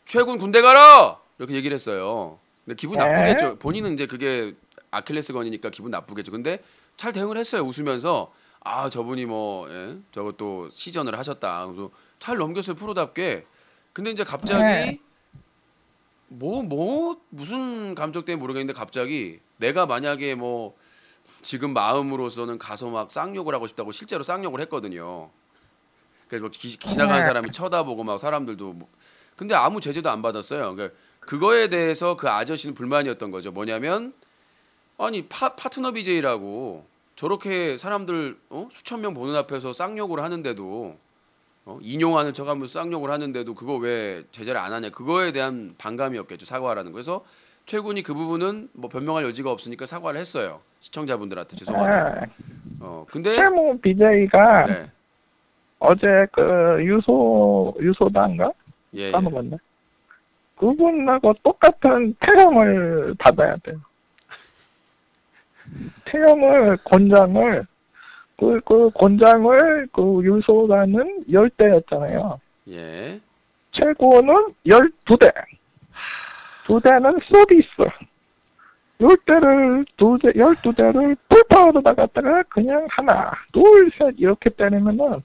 최군 군대 가라! 이렇게 얘기를 했어요. 근데 기분 네. 나쁘겠죠. 본인은 이제 그게 아킬레스건이니까 기분 나쁘겠죠. 근데 잘 대응을 했어요. 웃으면서 아 저분이 뭐 예? 저것도 시전을 하셨다. 그래서 잘 넘겼어요. 프로답게. 근데 이제 갑자기 네. 무슨 감정 때문에 모르겠는데 갑자기 내가 만약에 뭐 지금 마음으로서는 가서 막 쌍욕을 하고 싶다고 실제로 쌍욕을 했거든요. 그래서 뭐 지나가는 네. 사람이 쳐다보고 막 사람들도 뭐 근데 아무 제재도 안 받았어요. 그러니까 그거에 대해서 그 아저씨는 불만이었던 거죠. 뭐냐면 아니 파트너 BJ라고 저렇게 사람들 수천 명 보는 앞에서 쌍욕을 하는데도 인용하는 척하면서 쌍욕을 하는데도 그거 왜 제재를 안 하냐 그거에 대한 반감이었겠죠. 사과하라는 거. 그래서 최군이 그 부분은 뭐 변명할 여지가 없으니까 사과를 했어요. 시청자분들한테 죄송하다. 근데 최모 BJ가 네. 어제 그 유소단가 예, 예. 까먹었네. 그분하고 똑같은 태형을 받아야 돼요. 태형을 권장을 그 권장을 그 유소단은 10대였잖아요. 예. 최고는 12대. 2대는 서비스. 12대를 풀파워로 나갔다가 그냥 하나, 둘, 셋 이렇게 때리면은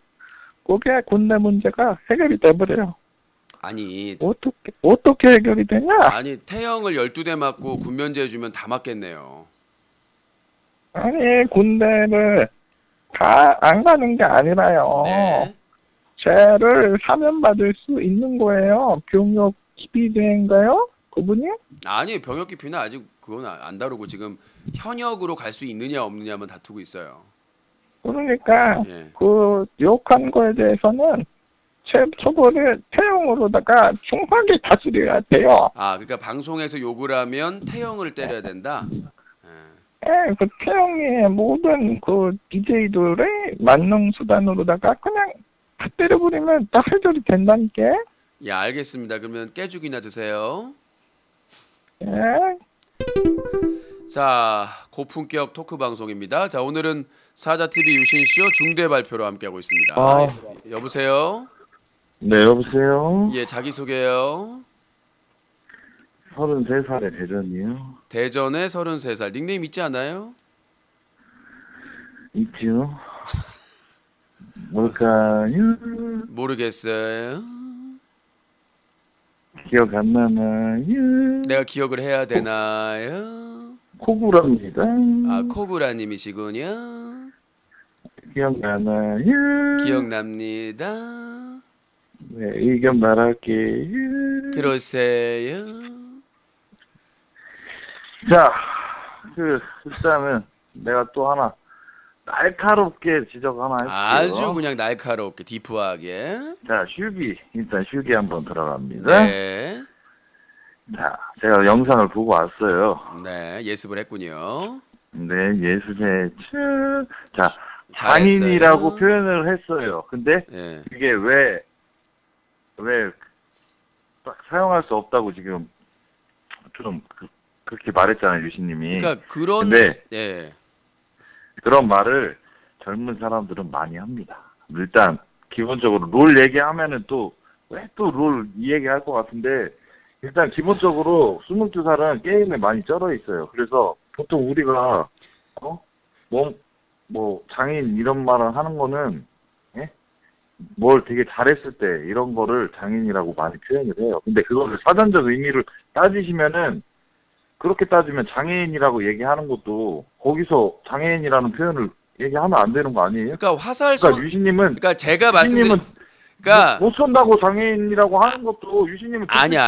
그게 군대 문제가 해결이 돼버려요. 아니 어떻게 해결이 되냐? 아니 태형을 12대 맞고 군면제 주면 다 맞겠네요. 아니 군대를 다 안 가는 게 아니라요. 네. 죄를 사면받을 수 있는 거예요. 병역 기비대인가요? 그분이? 아니 병역 기피는 아직 그건 안 다루고 지금 현역으로 갈 수 있느냐 없느냐만 다투고 있어요. 그러니까 예. 그 욕한 거에 대해서는 처벌을 태형으로다가 중하게 다스려야 돼요. 아 그러니까 방송에서 욕을 하면 태형을 때려야 된다. 예, 그 태형의 모든 그 DJ들의 만능 수단으로다가 그냥 다 때려버리면 다 해결이 된다니까. 예 알겠습니다. 그러면 깨죽이나 드세요. 예. 자 고품격 토크 방송입니다. 자 오늘은 사자TV 유신쇼 중대 발표로 함께하고 있습니다. 아. 여보세요? 네, 여보세요? 예 자기소개요. 33살의 대전이요. 대전에 33살 닉네임 있지 않아요? 있죠. 뭘까요? 모르겠어요. 기억 안 나나요? 내가 기억을 해야 되나요? 코구랍니다. 아 코구라님이시군요. 기억나나요? 기억납니다. 네, 의견 말할게요. 그러세요. 자, 일단은 내가 또 하나 날카롭게 지적 하나 할게요. 아주 그냥 날카롭게 디프하게. 자, 일단 휴기 한번 들어갑니다. 네. 자, 제가 영상을 보고 왔어요. 네, 예습을 했군요. 네, 예술의 자, 잘했어요. 장인이라고 표현을 했어요. 근데 예. 그게 왜 딱 사용할 수 없다고 지금 좀 그렇게 말했잖아요, 유신님이. 그러니까 그런 근데 예. 그런 말을 젊은 사람들은 많이 합니다. 일단 기본적으로 롤 얘기하면은 또 왜 또 롤 이 얘기 할 것 같은데 일단 기본적으로 22살은 게임에 많이 쩔어 있어요. 그래서 보통 우리가 뭐 장인 이런 말을 하는 거는 예? 뭘 되게 잘했을 때 이런 거를 장인이라고 많이 표현을 해요. 근데 그거를 사전적 의미를 따지시면은 그렇게 따지면 장애인이라고 얘기하는 것도 거기서 장애인이라는 표현을 얘기하면 안 되는 거 아니에요? 그러니까 화살 그러니까 유신님은 그러니까 제가 말씀드린 그러니까 못 쏜다고 장애인이라고 하는 것도 유신님은 아니요.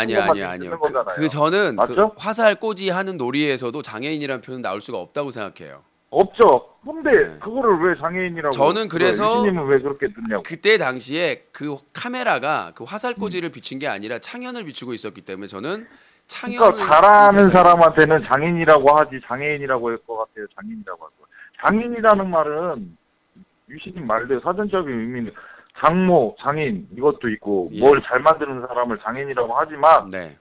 저는 맞죠? 그 화살 꽂이 하는 놀이에서도 장애인이라는 표현 나올 수가 없다고 생각해요. 없죠. 근데 네. 그거를 왜 장애인이라고? 저는 그래서 유신님은 왜 그렇게 듣냐고? 그때 당시에 그 카메라가 그 화살 꽂이를 비춘 게 아니라 창현을 비추고 있었기 때문에 저는 창현을 그러니까 잘하는 사람한테는 장인이라고 하지 장애인이라고 할 것 같아요. 장인이라고 할 거. 장인이라는 말은 유신님 말대로 사전적인 의미는 장모, 장인 이것도 있고 예. 뭘 잘 만드는 사람을 장인이라고 하지만 네.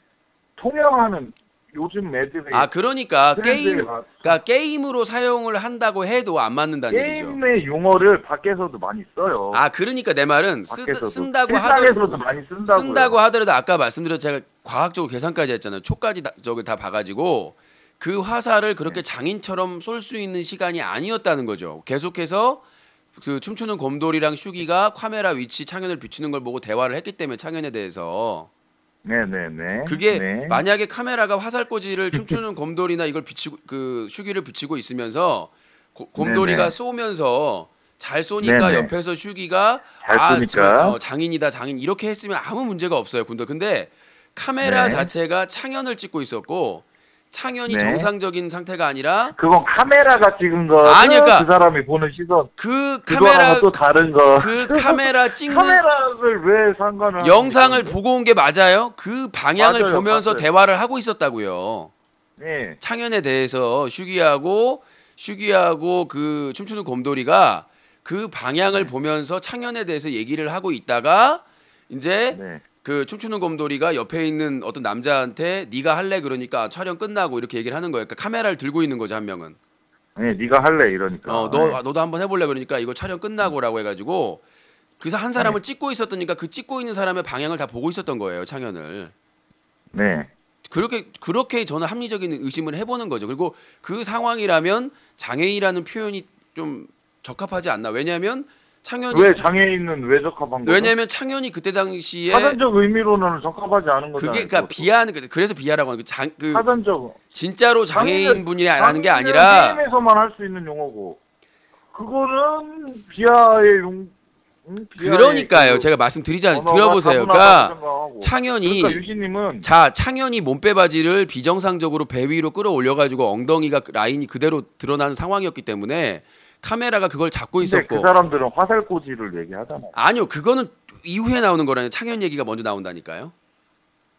통용하는 요즘 애들의 그러니까 트렌드에 그러니까 게임으로 사용을 한다고 해도 안 맞는다는 얘기죠. 게임의 용어를 밖에서도 많이 써요. 그러니까 내 말은 밖에서도. 쓴다고 일상에서도 많이 쓴다고요. 하더라도 아까 말씀드렸 제가 과학적으로 계산까지 했잖아요. 초까지 저기 다 봐가지고 그 화살을 그렇게 장인처럼 쏠 수 있는 시간이 아니었다는 거죠. 계속해서 그 춤추는 곰돌이랑 슈기가 카메라 위치 창현을 비추는 걸 보고 대화를 했기 때문에 창현에 대해서 네네네. 그게 네. 만약에 카메라가 화살꽂이를 춤추는 곰돌이나 이걸 비치고 그 슈기를 비치고 있으면서 곰돌이가 네네. 쏘면서 잘 쏘니까 네네. 옆에서 슈기가 잘 쏘니까. 장인이다 장인 이렇게 했으면 아무 문제가 없어요. 근데 카메라 네. 자체가 창현을 찍고 있었고 창현이 네. 정상적인 상태가 아니라 그건 카메라가 찍은 거. 아니, 그러니까 그 사람이 보는 시선. 그 그거랑은 카메라 또 다른 거. 그 카메라 찍는 카메라를 왜 상관을? 영상을 하는 거죠? 보고 온 게 맞아요. 그 방향을 맞아요, 보면서 맞아요. 대화를 하고 있었다고요. 네. 창현에 대해서 슈기하고 그 춤추는 곰돌이가 그 방향을 보면서 창현에 대해서 얘기를 하고 있다가 이제 네. 그 춤추는 곰돌이가 옆에 있는 어떤 남자한테 네가 할래 그러니까 촬영 끝나고 이렇게 얘기를 하는 거예요. 그러니까 카메라를 들고 있는 거죠 한 명은. 네, 네가 할래 이러니까. 너도 한번 해볼래 그러니까 이거 촬영 끝나고라고 해가지고 그 한 사람을 찍고 있었더니까 그 찍고 있는 사람의 방향을 다 보고 있었던 거예요 창현을. 네. 그렇게 저는 합리적인 의심을 해보는 거죠. 그리고 그 상황이라면 장애인이라는 표현이 좀 적합하지 않나. 왜냐하면 창현이 왜 장애인은 왜 적합한 거죠? 왜냐하면 창현이 그때 당시에 사전적 의미로는 적합하지 않은 거잖아요. 그게 그러니까 그래서 비하라고 하는 그 사전적 진짜로 장애인 분이라는 게 아니라 게임에서만 할 수 있는 용어고 그거는 비하의 그러니까요. 제가 말씀드리자면 들어보세요. 그러니까 창현이 유신님은 창현이 몸빼바지를 비정상적으로 배 위로 끌어올려가지고 엉덩이가 라인이 그대로 드러나는 상황이었기 때문에 카메라가 그걸 잡고 근데 있었고. 그 사람들은 화살꽂이를 얘기하잖아요. 아니요, 그거는 이후에 나오는 거라는 창현 얘기가 먼저 나온다니까요.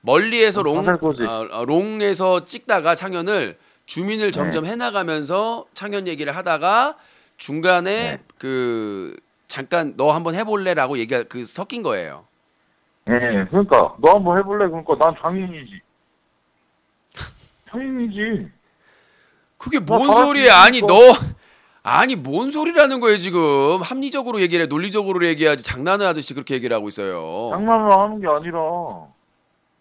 멀리에서 롱에서 찍다가 창현을 주민을 점점 해나가면서 창현 얘기를 하다가 중간에 그 잠깐 너 한번 해볼래라고 얘기가 그 섞인 거예요. 네, 그러니까 너 한번 해볼래? 그러니까 난 장인이지. 장인이지. 그게 뭔 소리야? 아니 뭔 소리라는 거예요 지금. 합리적으로 얘기를 해, 논리적으로 얘기해야지. 장난을 하듯이 그렇게 얘기를 하고 있어요. 장난을 하는 게 아니라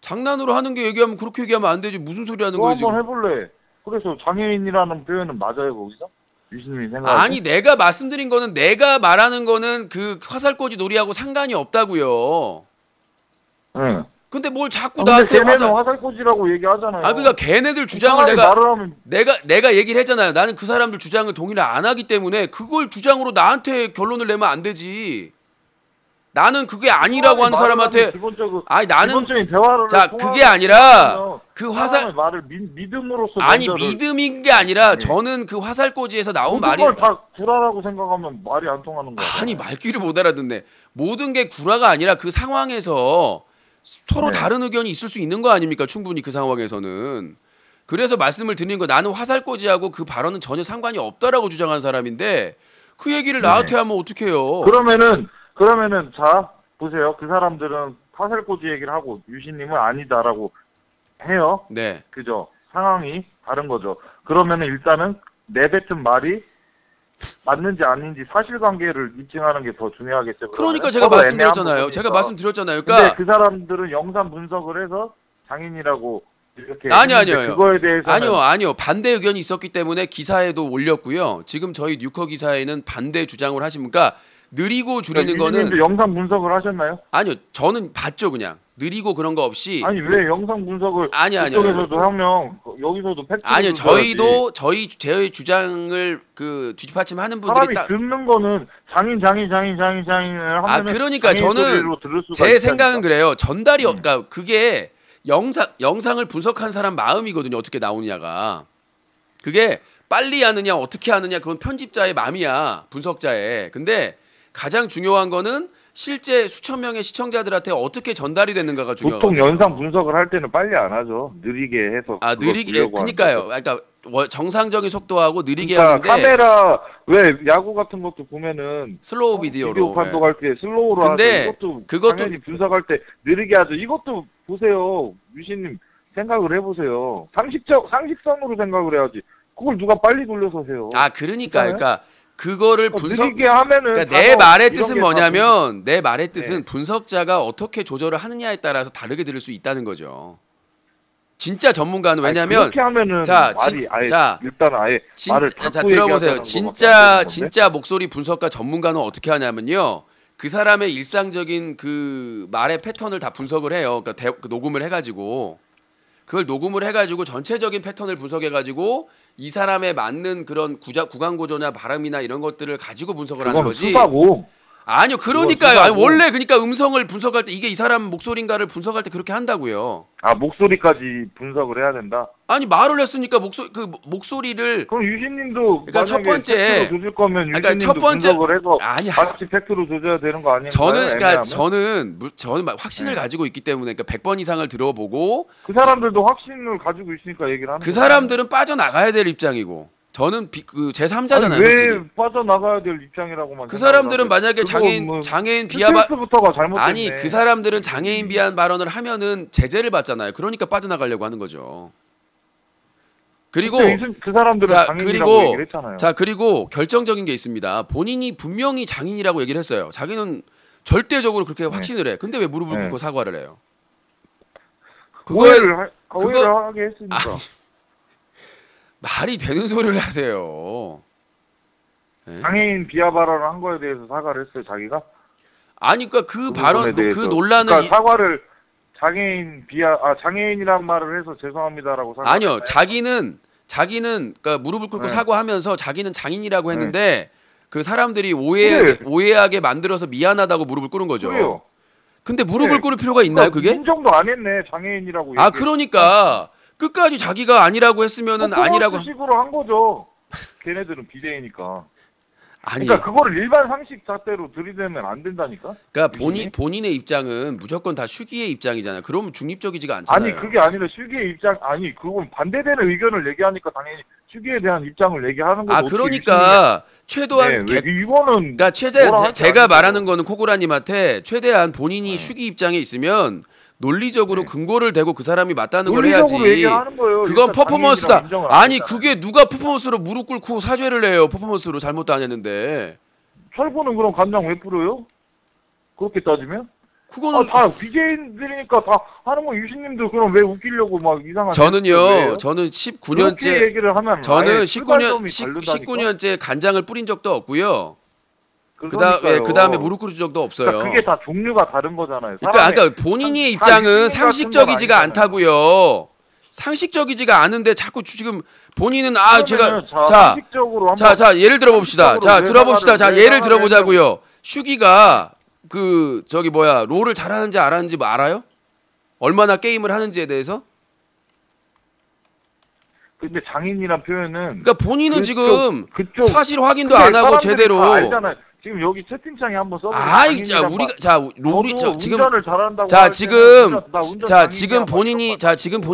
장난으로 하는 게 얘기하면 그렇게 얘기하면 안 되지. 무슨 소리 하는 너 거예요 한번 지금. 해볼래? 그래서 장애인이라는 표현은 맞아요 거기서? 유신님이 생각하세요? 아니 내가 말씀드린 거는 내가 말하는 거는 그 화살꽂이 놀이하고 상관이 없다고요. 응. 근데 뭘 자꾸 근데 나한테 걔네는 화살꽂이라고 얘기하잖아요. 그러니까 걔네들 주장을 내가 얘기를 했잖아요. 나는 그 사람들 주장을 동의를 안 하기 때문에 그걸 주장으로 나한테 결론을 내면 안 되지. 나는 그게 아니라고 하는 사람한테 기본적인 대화를 그게 아니라 그 화살 말을 믿음으로써 믿음인 게 아니라 저는 그 화살꽂이에서 나온 말이 모든 걸 다 구라라고 생각하면 말이 안 통하는 거야. 아니 말귀를 못 알아듣네. 모든 게 구라가 아니라 그 상황에서 서로 다른 의견이 있을 수 있는 거 아닙니까? 충분히 그 상황에서는. 그래서 말씀을 드리는 거 나는 화살꽂이하고 그 발언은 전혀 상관이 없다라고 주장하는 사람인데 그 얘기를 나한테 하면 어떡해요. 그러면은 자 보세요. 그 사람들은 화살꽂이 얘기를 하고 유신님은 아니다라고 해요. 네. 그죠? 상황이 다른 거죠. 그러면은 일단은 내뱉은 말이 맞는지 아닌지 사실관계를 입증하는 게 더 중요하겠죠. 그러니까 그러면? 제가 서로 말씀드렸잖아요. 애매한 제가 부분이니까. 말씀드렸잖아요. 근데 그러니까 그 사람들은 영상 분석을 해서 장인이라고 이렇게 아니요, 했는데 아니요. 그거에 대해서는 아니요. 반대 의견이 있었기 때문에 기사에도 올렸고요. 지금 저희 뉴커 기사에는 반대 주장을 하십니까? 느리고 줄이는 거는 유진님도 영상 분석을 하셨나요? 아니요. 저는 봤죠, 그냥. 느리고 그런 거 없이 아니 왜 영상 분석을 아니요. 그쪽에서도 하면 여기서도 팩트 아니요. 저희 주장을 그 뒷받침하는 분들이 사람이 딱 듣는 거는 장인을 하면 그러니까 저는 제 생각은 그래요. 전달이 그러니까 그게 영상을 분석한 사람 마음이거든요. 어떻게 나오느냐가. 그게 빨리 하느냐 어떻게 하느냐 그건 편집자의 마음이야. 분석자의. 근데 가장 중요한 거는 실제 수천 명의 시청자들한테 어떻게 전달이 되는가가 중요하거든요. 보통 영상 분석을 할 때는 빨리 안 하죠. 느리게 해서. 느리게 그러니까요. 그러니까 정상적인 속도하고 느리게 그러니까 하는데 카메라 왜 야구 같은 것도 보면은 슬로우 비디오로. 비디오 판독할 때 슬로우로 근데 하죠. 그것도 당연히 분석할 때 느리게 하죠. 이것도 보세요. 유신님 생각을 해보세요. 상식선으로 생각을 해야지. 그걸 누가 빨리 돌려서 해요. 그러니까 그거를 분석 느리게 하면은 그러니까 내 말의 뜻은 이런 게 뭐냐면 내 말의 뜻은 네. 분석자가 어떻게 조절을 하느냐에 따라서 다르게 들을 수 있다는 거죠. 진짜 전문가는 아니, 왜냐면 그렇게 하면은 자, 말이 아예 자, 일단 아예 말을 닫고 들어보세요. 얘기하자는 거밖에 안 되는 건데? 진짜 목소리 분석가 전문가는 어떻게 하냐면요. 그 사람의 일상적인 그 말의 패턴을 다 분석을 해요. 그러니까 녹음을 해가지고 그걸 녹음을 해가지고 전체적인 패턴을 분석해가지고 이 사람에 맞는 그런 구강 구조나 발음이나 이런 것들을 가지고 분석을 하는 그건 거지. 수사고. 아니요, 그러니까요. 수사고. 아니, 원래 그러니까 음성을 분석할 때 이게 이 사람 목소리인가를 분석할 때 그렇게 한다고요. 목소리까지 분석을 해야 된다. 아니 말을 했으니까 목소리를 그럼 유신님도 그러니까 첫 번째 팩트로 조질 거면 그러니까 유신님도 첫 번째 분석을 해서 아니야. 같이 팩트로 조져야 되는 거 아닌가요? 저는 그러니까 애매하면? 저는 확신을 네. 가지고 있기 때문에 그러니까 100번 이상을 들어보고 그 사람들도 확신을 가지고 있으니까 얘기를 하는 그 거잖아요. 사람들은 빠져나가야 될 입장이고 저는 그 제3자잖아요. 아니, 왜 솔직히. 빠져나가야 될 입장이라고만 그 사람들은 생각을 만약에 하고. 장애인 비하 스탠스부터가 잘못됐네. 아니 그 사람들은 장애인 비하 발언을 하면은 제재를 받잖아요. 그러니까 빠져나가려고 하는 거죠. 그리고 그 사람들은 장애인이라고 얘기를 했잖아요. 그리고 결정적인 게 있습니다. 본인이 분명히 장인이라고 얘기를 했어요. 자기는 절대적으로 그렇게 확신을 해. 근데 왜 무릎을 꿇고 사과를 해요? 오해를 하게 했으니까. 아니, 말이 되는 소리를 하세요. 네? 장애인 비하 발언을 한 거에 대해서 사과를 했어요, 자기가? 아니 그러니까 그 부분에 발언 대해서. 그 논란은 그러니까 사과를 장애인이란 말을 해서 죄송합니다라고 사과. 아니요. 자기는 그러니까 무릎을 꿇고 네. 사과하면서 자기는 장인이라고 네. 했는데 그 사람들이 그래. 오해하게 만들어서 미안하다고 무릎을 꿇은 거죠. 그래요. 근데 무릎을 네. 꿇을 필요가 있나요, 그게? 인정도 안 했네, 장애인이라고. 그러니까 끝까지 자기가 아니라고 했으면은 아니라고 식으로 한 거죠. 걔네들은 비대이니까. 아니. 그러니까 그거를 일반 상식 잣대로 들이대면 안 된다니까. 그러니까 본인의 입장은 무조건 다虚기의 입장이잖아요. 그러면 중립적이지가 않잖아요. 아니 그게 아니라虚기의 입장 그건 반대되는 의견을 얘기하니까 당연히虚기에 대한 입장을 얘기하는 거죠. 그러니까 최대한 이거는 그러니까 제가 말하는 거는 코고라님한테 최대한 본인이虚기 입장에 있으면 논리적으로 근거를 대고 그 사람이 맞다는 걸 해야지. 얘기하는 거예요. 그건 퍼포먼스다. 아니 했잖아요. 그게 누가 퍼포먼스로 무릎 꿇고 사죄를 해요. 퍼포먼스로 잘못도 안 했는데. 철구는 그럼 간장 왜 풀어요? 그렇게 따지면? 그거는 다 BJ들이니까 다 하는 거. 유신님도 그럼 왜 웃기려고 막 이상한. 저는 그렇게 19년째 얘기를 하면 저는 출발점이 19년째 간장을 뿌린 적도 없고요. 그러니까요. 그다음에 무릎 꿇은 적도 없어요. 그러니까 그게 다 종류가 다른 거잖아요. 그러니까 본인의 입장은 상식적이지가 않다고요. 상식적이지가 않은데 자꾸 지금 본인은 상식적으로 자 예를 들어봅시다. 자 예를 들어보자고요. 슈기가 롤을 잘하는지 안 하는지 뭐 알아요? 얼마나 게임을 하는지에 대해서? 근데 장인이란 표현은 그러니까 본인은 지금 그쪽 사실 확인도 안 하고 제대로. 다 알잖아요. 지금 여기 채팅창에 한번 써보세요. 롤이 지금 운전을 잘한다고 지금 본인이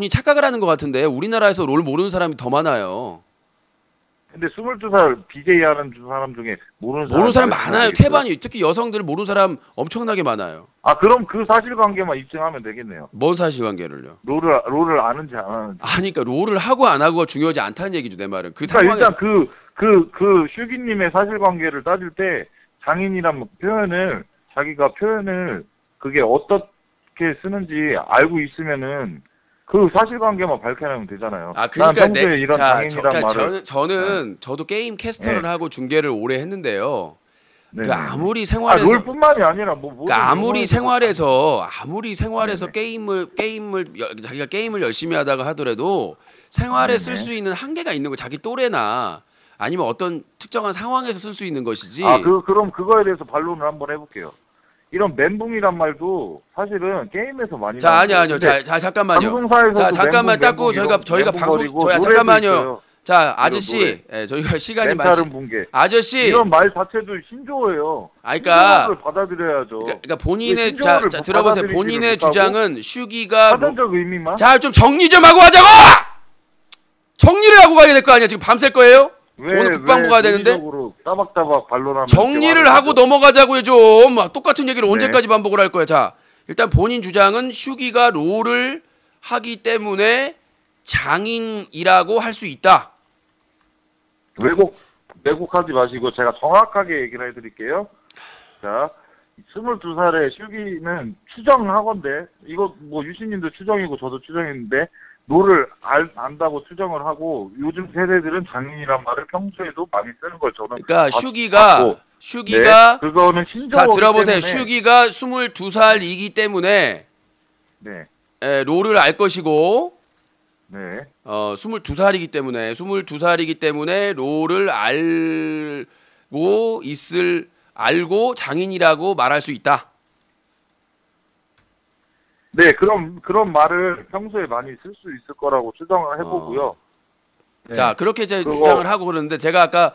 착각을 하는 것 같은데 우리나라에서 롤 모르는 사람이 더 많아요. 근데 22살 BJ 하는 사람 중에 모르는 사람 많아요. 태반이 특히 여성들 모르는 사람 엄청나게 많아요. 그럼 그 사실관계만 입증하면 되겠네요. 뭔 사실관계를요? 롤을 아는지 안 아는지. 그러니까 롤을 하고 안 하고가 중요하지 않다는 얘기죠, 내 말은. 그러니까 일단 그 그 슈기님의 사실관계를 따질 때 장인이란 표현을 자기가 표현을 그게 어떻게 쓰는지 알고 있으면은 그 사실관계만 밝혀내면 되잖아요. 아 그러니까 난 평소에 이런 장인이란 말을 저도 게임 캐스터를 하고 중계를 오래 했는데요. 네. 그 아무리 생활에서 롤뿐만이 아니라 뭐 그러니까 아무리 생활에서 네네. 자기가 게임을 열심히 하다가 하더라도 생활에 네네. 쓸 수 있는 한계가 있는 거 자기 또래나 아니면 어떤 특정한 상황에서 쓸 수 있는 것이지. 그럼 그거에 대해서 반론을 한번 해볼게요. 이런 멘붕이란 말도 사실은 게임에서 많이 자 아니요 나오는데 자 잠깐만요. 방송사에서도 자 잠깐만 멘붕, 닦고 저희가 방송 멘붕거리고 잠깐만요. 노래도 자 아저씨 노래. 예, 저희가 시간이 많지. 멘탈은 붕괴. 아저씨 이런 말 자체도 신조어예요. 그러니까 신조어를 받아들여야죠. 그러니까 본인의 신조어를 자 들어보세요. 받아들이지를 본인의 못하고 주장은 슈기가 사전적 의미만. 자 좀 정리 좀 하고 하자고. 정리를 하고 가야 될 거 아니야. 지금 밤샐 거예요? 오늘 국방부 가야 되는데 논리적으로 따박따박 반론하면 정리를 하고 넘어가자고요 좀. 똑같은 얘기를 언제까지 반복을 할 거야. 자 일단 본인 주장은 슈기가 롤을 하기 때문에 장인이라고 할 수 있다. 왜곡하지 마시고 제가 정확하게 얘기를 해드릴게요. 자, 22살의 슈기는 추정하건데 이거 뭐 유신님도 추정이고 저도 추정했는데 롤을 안다고 추정을 하고 요즘 세대들은 장인이란 말을 평소에도 많이 쓰는 걸 저는 그러니까 봤고. 슈기가 네, 그거는 신조어이기 자 들어보세요. 때문에 슈기가 22살이기 때문에 네, 롤을 알 것이고 네, 22살이기 때문에 롤을 알고 장인이라고 말할 수 있다. 네, 그런 말을 평소에 많이 쓸 수 있을 거라고 추정을 해보고요. 네. 자 그렇게 이제 그거- 주장을 하고 그러는데 제가 아까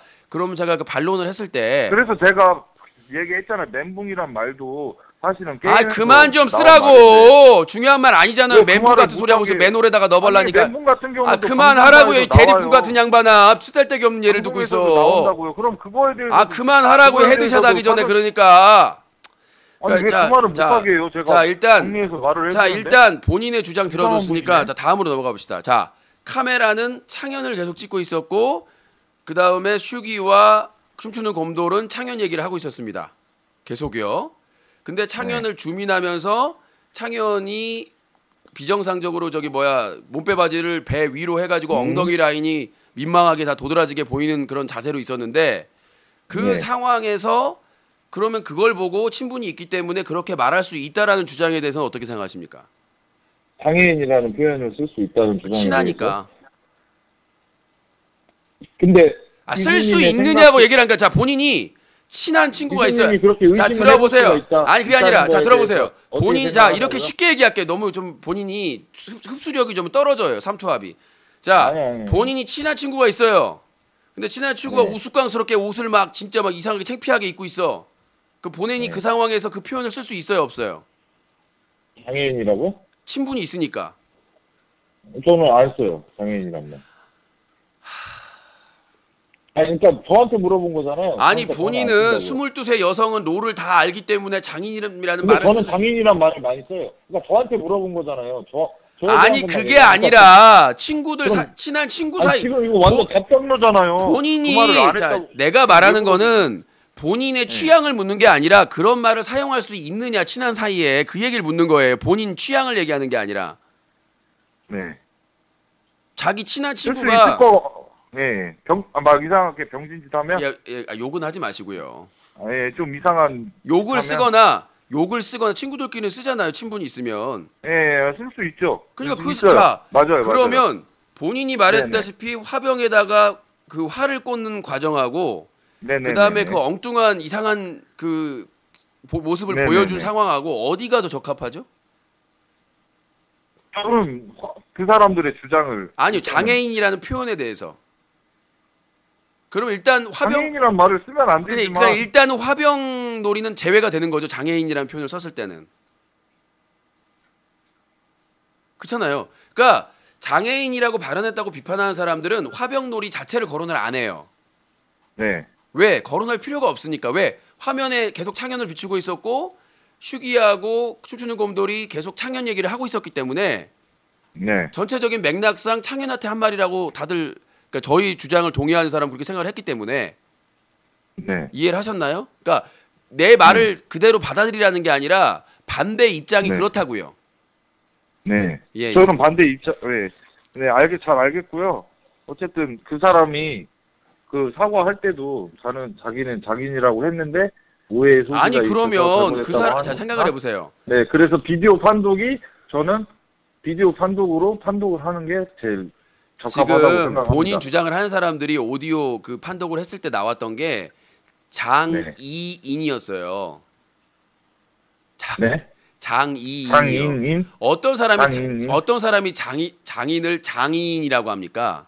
제가 그 반론을 했을 때 그래서 제가 얘기했잖아요. 멘붕이란 말도 사실은 아 게임에서 그만 좀 나온 말인데. 쓰라고. 중요한 말 아니잖아요. 그 멘붕 말을 같은 소리 하고서 못하게- 맨홀에다가 넣어버라니까. 아니, 멘붕 같은 경우도 아 그만하라고요. 이 방송사에서 대리품 나와요. 같은 양반아. 쓰잘데기 없는 예를 듣고 방송에서도 있어. 나온다고요. 그럼 그거에 대해서 아 그만하라고요. 헤드샷 하기 전에 그러니까. 아니 왜 그 자, 말을 자, 못하게 해요? 제가 자, 일단- 정리해서 말을 자 해주는데 일단 본인의 주장 들어줬으니까 보시네. 자 다음으로 넘어가 봅시다. 자 카메라는 창현을 계속 찍고 있었고 그 다음에 슈기와 춤추는 곰돌은 창현 얘기를 하고 있었습니다. 계속이요. 근데 창현을 줌인하면서 창현이 비정상적으로 몸빼 바지를 배 위로 해가지고 엉덩이 라인이 민망하게 다 도드라지게 보이는 그런 자세로 있었는데 그 네. 상황에서 그러면 그걸 보고 친분이 있기 때문에 그렇게 말할 수 있다라는 주장에 대해서는 어떻게 생각하십니까? 장애인이라는 표현을 쓸 수 있다는 주장이 친하니까. 근데 쓸 수 유진님의 있느냐고 얘기를 하니까 자 본인이 친한 친구가 있어요. 유진님이 그렇게 자 의심을 해볼 수가 들어보세요. 있다- 아니 그게 아니라 있다는 자 거에 들어보세요. 대해서 어떻게 본인 자 생각하냐고요? 이렇게 쉽게 얘기할게. 너무 좀 본인이 흡수력이 좀 떨어져요. 삼투압이. 자 아니. 본인이 친한 친구가 있어요. 근데 친한 친구가 네. 우스꽝스럽게 옷을 막 진짜 막 이상하게 창피하게 입고 있어. 그 본인이 네. 그 상황에서 그 표현을 쓸 수 있어요 없어요? 장애인이라고? 친분이 있으니까. 저는 안 써요. 장애인이란 말. 아니 그러니까 저한테 물어본 거잖아요. 아니 저한테 본인은 저는 안 쓴다고요. 22세 여성은 롤을 다 알기 때문에 장인이라는 근데 말을 저는 장애인이란 말을 많이 써요. 그러니까 저한테 물어본 거잖아요. 아니 저한테만 그게 얘기하니까 아니라 친구들 그럼- 친한 친구 아니, 사이 지금 이거 완전 답정너잖아요. 본인이 그 말을 안 자, 했다고. 내가 말하는 거는 본인의 취향을 묻는 게 아니라 그런 말을 사용할 수 있느냐 친한 사이에 그 얘기를 묻는 거예요. 본인 취향을 얘기하는 게 아니라 네. 자기 친한 쓸 수 있을 친구가 거. 네. 막 이상하게 병신짓 하면 욕은 하지 마시고요. 좀 이상한 욕을 하면- 쓰거나 친구들끼리는 쓰잖아요. 친분이 있으면. 쓸 수 있죠. 그러니까 있어요. 자 맞아요. 그러면 본인이 말했다시피 화병에다가 그 활을 꽂는 과정하고 네네. 그다음에 그 엉뚱한 이상한 그 모습을 네네네. 보여준 상황하고 어디가 더 적합하죠? 저는 그 사람들의 주장을 아니요 장애인이라는 표현에 대해서. 그럼 일단 장애인이란 말을 쓰면 안 되지만 그러니까 일단 화병놀이는 제외가 되는 거죠. 장애인이라는 표현을 썼을 때는. 그렇잖아요. 그러니까 장애인이라고 발언했다고 비판하는 사람들은 화병놀이 자체를 거론을 안 해요. 네. 왜? 거론할 필요가 없으니까. 왜? 화면에 계속 창현을 비추고 있었고 슈기하고 춤추는 곰돌이 계속 창현 얘기를 하고 있었기 때문에 네. 전체적인 맥락상 창현한테 한 말이라고 다들 그러니까 저희 주장을 동의하는 사람 그렇게 생각을 했기 때문에 네. 이해를 하셨나요? 그러니까 내 말을 그대로 받아들이라는 게 아니라 반대 입장이 네. 그렇다고요. 네. 예, 예. 저는 반대 입장, 네. 네, 잘 알겠고요. 어쨌든 그 사람이 그 사과할 때도 자기는 장인이라고 했는데 오해의 소지가 아니 있어서 그러면 그 사람 자 잘못했다고 생각을 하니까. 해보세요. 네, 그래서 저는 비디오 판독을 하는 게 제일 적합하다고 지금 생각합니다. 본인 주장을 하는 사람들이 오디오 그 판독을 했을 때 나왔던 게 장이인이었어요. 네. 장이인이요. 장인인? 어떤 장이인. 사람이 장인을 장이인이라고 합니까?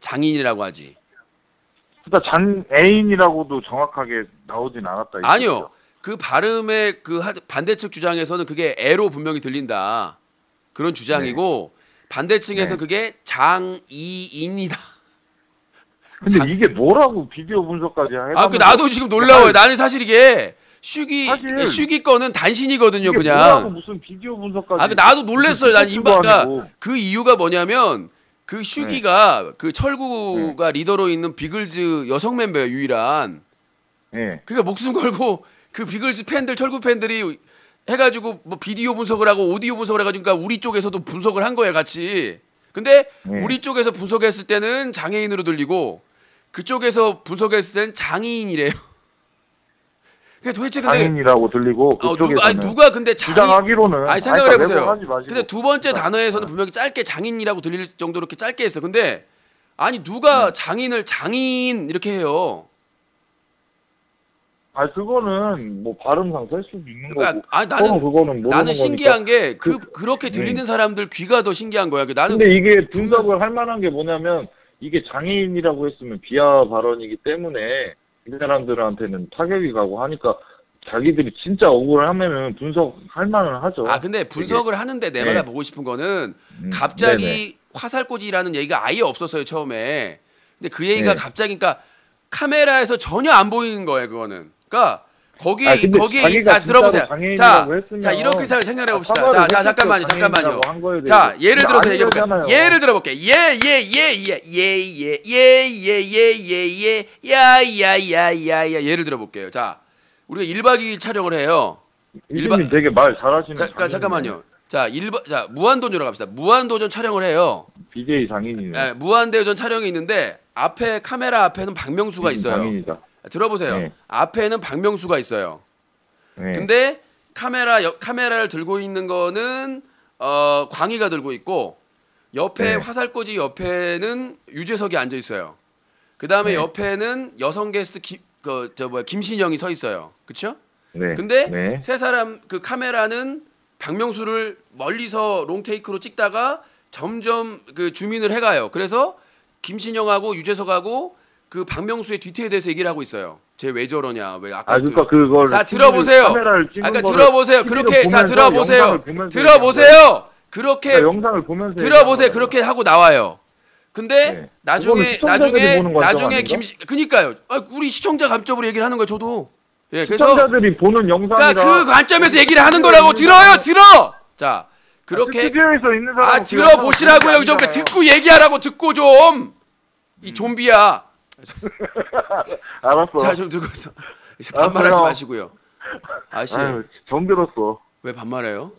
장인이라고 하지. 그러니까 장애인이라고도 정확하게 나오진 않았다. 아니요. 이거죠. 그 발음의 그 반대측 주장에서는 그게 애로 분명히 들린다. 그런 주장이고 반대층에서 네. 그게 장이인이다. 근데 이게 뭐라고 비디오 분석까지 해가면서 아, 그 나도 지금 놀라워요. 나는 사실 이게 슈기 거는 단신이거든요, 이게 뭐라고 그냥. 무슨 비디오 분석까지. 아, 그 나도 놀랬어요. 난 스포츠도 그러니까 아니고. 그 이유가 뭐냐면 그 슈기가 그 철구가 리더로 있는 비글즈 여성 멤버예요, 유일한. 예. 그러니까 목숨 걸고 그 비글즈 팬들, 철구 팬들이 해가지고 뭐 비디오 분석을 하고 오디오 분석을 해가지고 그러니까 우리 쪽에서도 분석을 한 거예요, 같이. 근데 우리 쪽에서 분석했을 때는 장애인으로 들리고 그쪽에서 분석했을 때는 장애인이래요. 그게 도대체 근데 장인이라고 들리고 그쪽에서는 누가 근데 주장하기로는 아니 생각을 그러니까 해보세요. 왜곡하지 마시고. 근데 두 번째 그러니까, 단어에서는 분명히 짧게 장인이라고 들릴 정도로 이렇게 짧게 했어. 근데 아니 누가 장인을 장인 이렇게 해요. 아니 그거는 뭐 발음상 될 수도 있는 그러니까 거고. 나는 그거는 모르는 나는 신기한 거니까. 게 그렇게 들리는 사람들 귀가 더 신기한 거야. 나는 근데 이게 분석을 할 만한 게 뭐냐면 이게 장애인이라고 했으면 비하 발언이기 때문에 이 사람들한테는 타격이 가고 하니까 자기들이 진짜 억울하면은 분석할 만은 하죠. 아 근데 분석을 하는데 내가 네. 보고 싶은 거는 갑자기 네네. 화살꽂이라는 얘기가 아예 없었어요 처음에. 근데 그 얘기가 네. 갑자기 그러니까 카메라에서 전혀 안 보이는 거예요 그거는. 그러니까 아, 근데 거기 자기가 자 들어보세요. 진짜로 장애인이라고 했으면 자 이렇게 생각해 봅시다. 사과를 자 했겠죠, 잠깐만요. 장애인이라고 한 거에 자 대해서. 예를 들어서 근데 얘기해 볼게요. 아니잖아요. 예를 들어볼게요. 야야야 예를 들어볼게요. 자 우리가 1박 2일 촬영을 해요. 이분님 되게 말 잘하시는. 잠깐만요. 자 무한도전으로 갑시다. 무한도전 촬영을 해요. BJ 장인이네. 예, 무한대전 촬영이 있는데 앞에 카메라 앞에는 박명수가 있어요. 장인이다. 들어보세요. 네. 앞에는 박명수가 있어요. 네. 근데 카메라를 들고 있는 거는 광희가 들고 있고 옆에 네. 화살꽂이 옆에는 유재석이 앉아 있어요. 그 다음에 네. 옆에는 여성 게스트 김신영이 서 있어요. 그렇죠? 네. 근데 네. 세 사람 그 카메라는 박명수를 멀리서 롱테이크로 찍다가 점점 그 주민을 해가요. 그래서 김신영하고 유재석하고 그 박명수의 뒤태에 대해서 얘기를 하고 있어요. 쟤 왜 저러냐? 왜 아까 그러니까 그걸 자 들어보세요. 카메라를 찍은 아까 거를 들어보세요. TV로 그렇게 자 보면서 들어보세요. 영상을 보면서 들어보세요. 그렇게 그러니까 영상을 보면서 들어보세요. 얘기하는 그렇게 하고 나와요. 근데 네. 그거는 나중에 시청자들이 보는 관점 나중에 아닌가? 그니까요. 우리 시청자 관점으로 얘기를 하는 거예요. 저도. 예, 그래서 시청자들이 보는 영상이라. 그러니까 그 관점에서 얘기를 하는 거라고 들어. 자 그렇게 스튜디오에서 있는 사람 들어보시라고요. 좀 듣고 얘기하라고 듣고 좀. 이 좀비야. 알았어. 자 좀 듣고 있어. 반말하지 마시고요. 아저씨 아유, 정들었어. 왜 반말해요?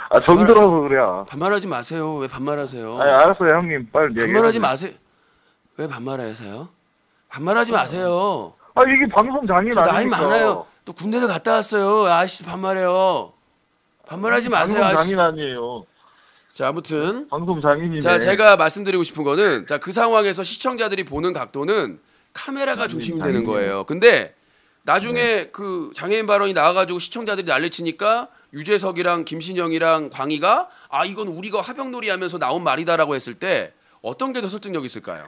아, 정들어서 그래. 반말하지 마세요. 왜 반말하세요? 아니, 알았어요, 형님. 빨리 얘기해. 반말하지 마세요. 왜 반말하세요? 반말하지 마세요. 아, 이게 방송 장인 저 아니니까. 나이 많아요. 또 군대도 갔다 왔어요. 아저씨 반말해요. 반말하지 마세요. 방송 아저씨. 장인 아니에요. 자 아무튼 방송 장인이네. 자 제가 말씀드리고 싶은 거는 자 그 상황에서 시청자들이 보는 각도는 카메라가 중심이 되는 거예요. 근데 나중에 그 장애인 발언이 나와가지고 시청자들이 난리치니까 유재석이랑 김신영이랑 광희가 아 이건 우리가 화병놀이 하면서 나온 말이다라고 했을 때 어떤 게 더 설득력 있을까요?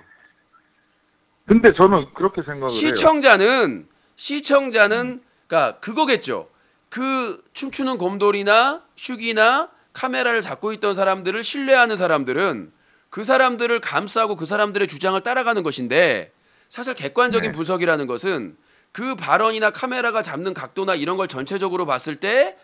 근데 저는 그렇게 생각을 해요. 시청자는 그러니까 그거겠죠. 그 춤추는 곰돌이나 슈기나 카메라를 잡고 있던 사람들을 신뢰하는 사람들은 그 사람들을 감싸고 그 사람들의 주장을 따라가는 것인데 사실 객관적인 네. 분석이라는 것은 그 발언이나 카메라가 잡는 각도나 이런 걸 전체적으로 봤을 때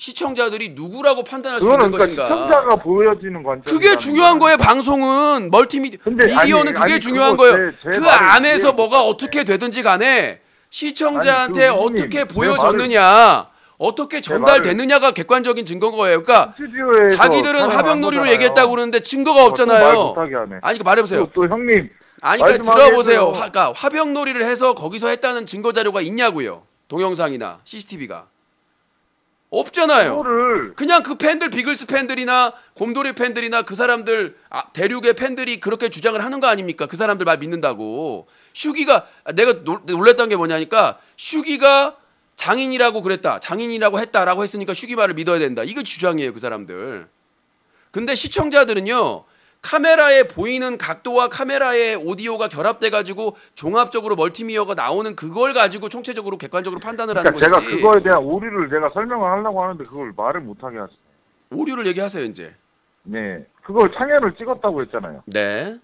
시청자들이 누구라고 판단할 수 그거는 있는 그러니까 것인가? 시청자가 보여지는 관점. 그게 중요한 거예요. 방송은 미디어는 그게 중요한 거예요. 그 안에서 뭐가 어떻게 되든지 간에 시청자한테 아니, 어떻게 제 보여졌느냐, 어떻게 전달됐느냐가 객관적인 증거인 거예요. 그러니까 스튜디오에서 자기들은 촬영 안 화병놀이로 거잖아요. 얘기했다고 그러는데 증거가 말 없잖아요. 못하게 하네. 아니 말해보세요. 또 형님 아니 그러니까 말씀하게 들어보세요. 해줘요. 그러니까 화병놀이를 해서 거기서 했다는 증거 자료가 있냐고요. 동영상이나 CCTV가 없잖아요. 그거를 그냥 그 팬들, 비글스 팬들이나 곰돌이 팬들이나 그 사람들 대륙의 팬들이 그렇게 주장을 하는 거 아닙니까? 그 사람들 말 믿는다고. 슈기가 내가 놀랬던 게 뭐냐니까 슈기가 장인이라고 그랬다, 장인이라고 했다라고 했으니까 슈기 말을 믿어야 된다. 이거 주장이에요, 그 사람들. 근데 시청자들은요, 카메라에 보이는 각도와 카메라의 오디오가 결합돼가지고 종합적으로 멀티미어가 나오는 그걸 가지고 총체적으로 객관적으로 판단을 하는 그러니까 제가 것이지. 그거에 대한 오류를 제가 설명을 하려고 하는데 그걸 말을 못하게 하시네. 오류를 얘기하세요, 이제. 네, 그걸 창현을 찍었다고 했잖아요. 네.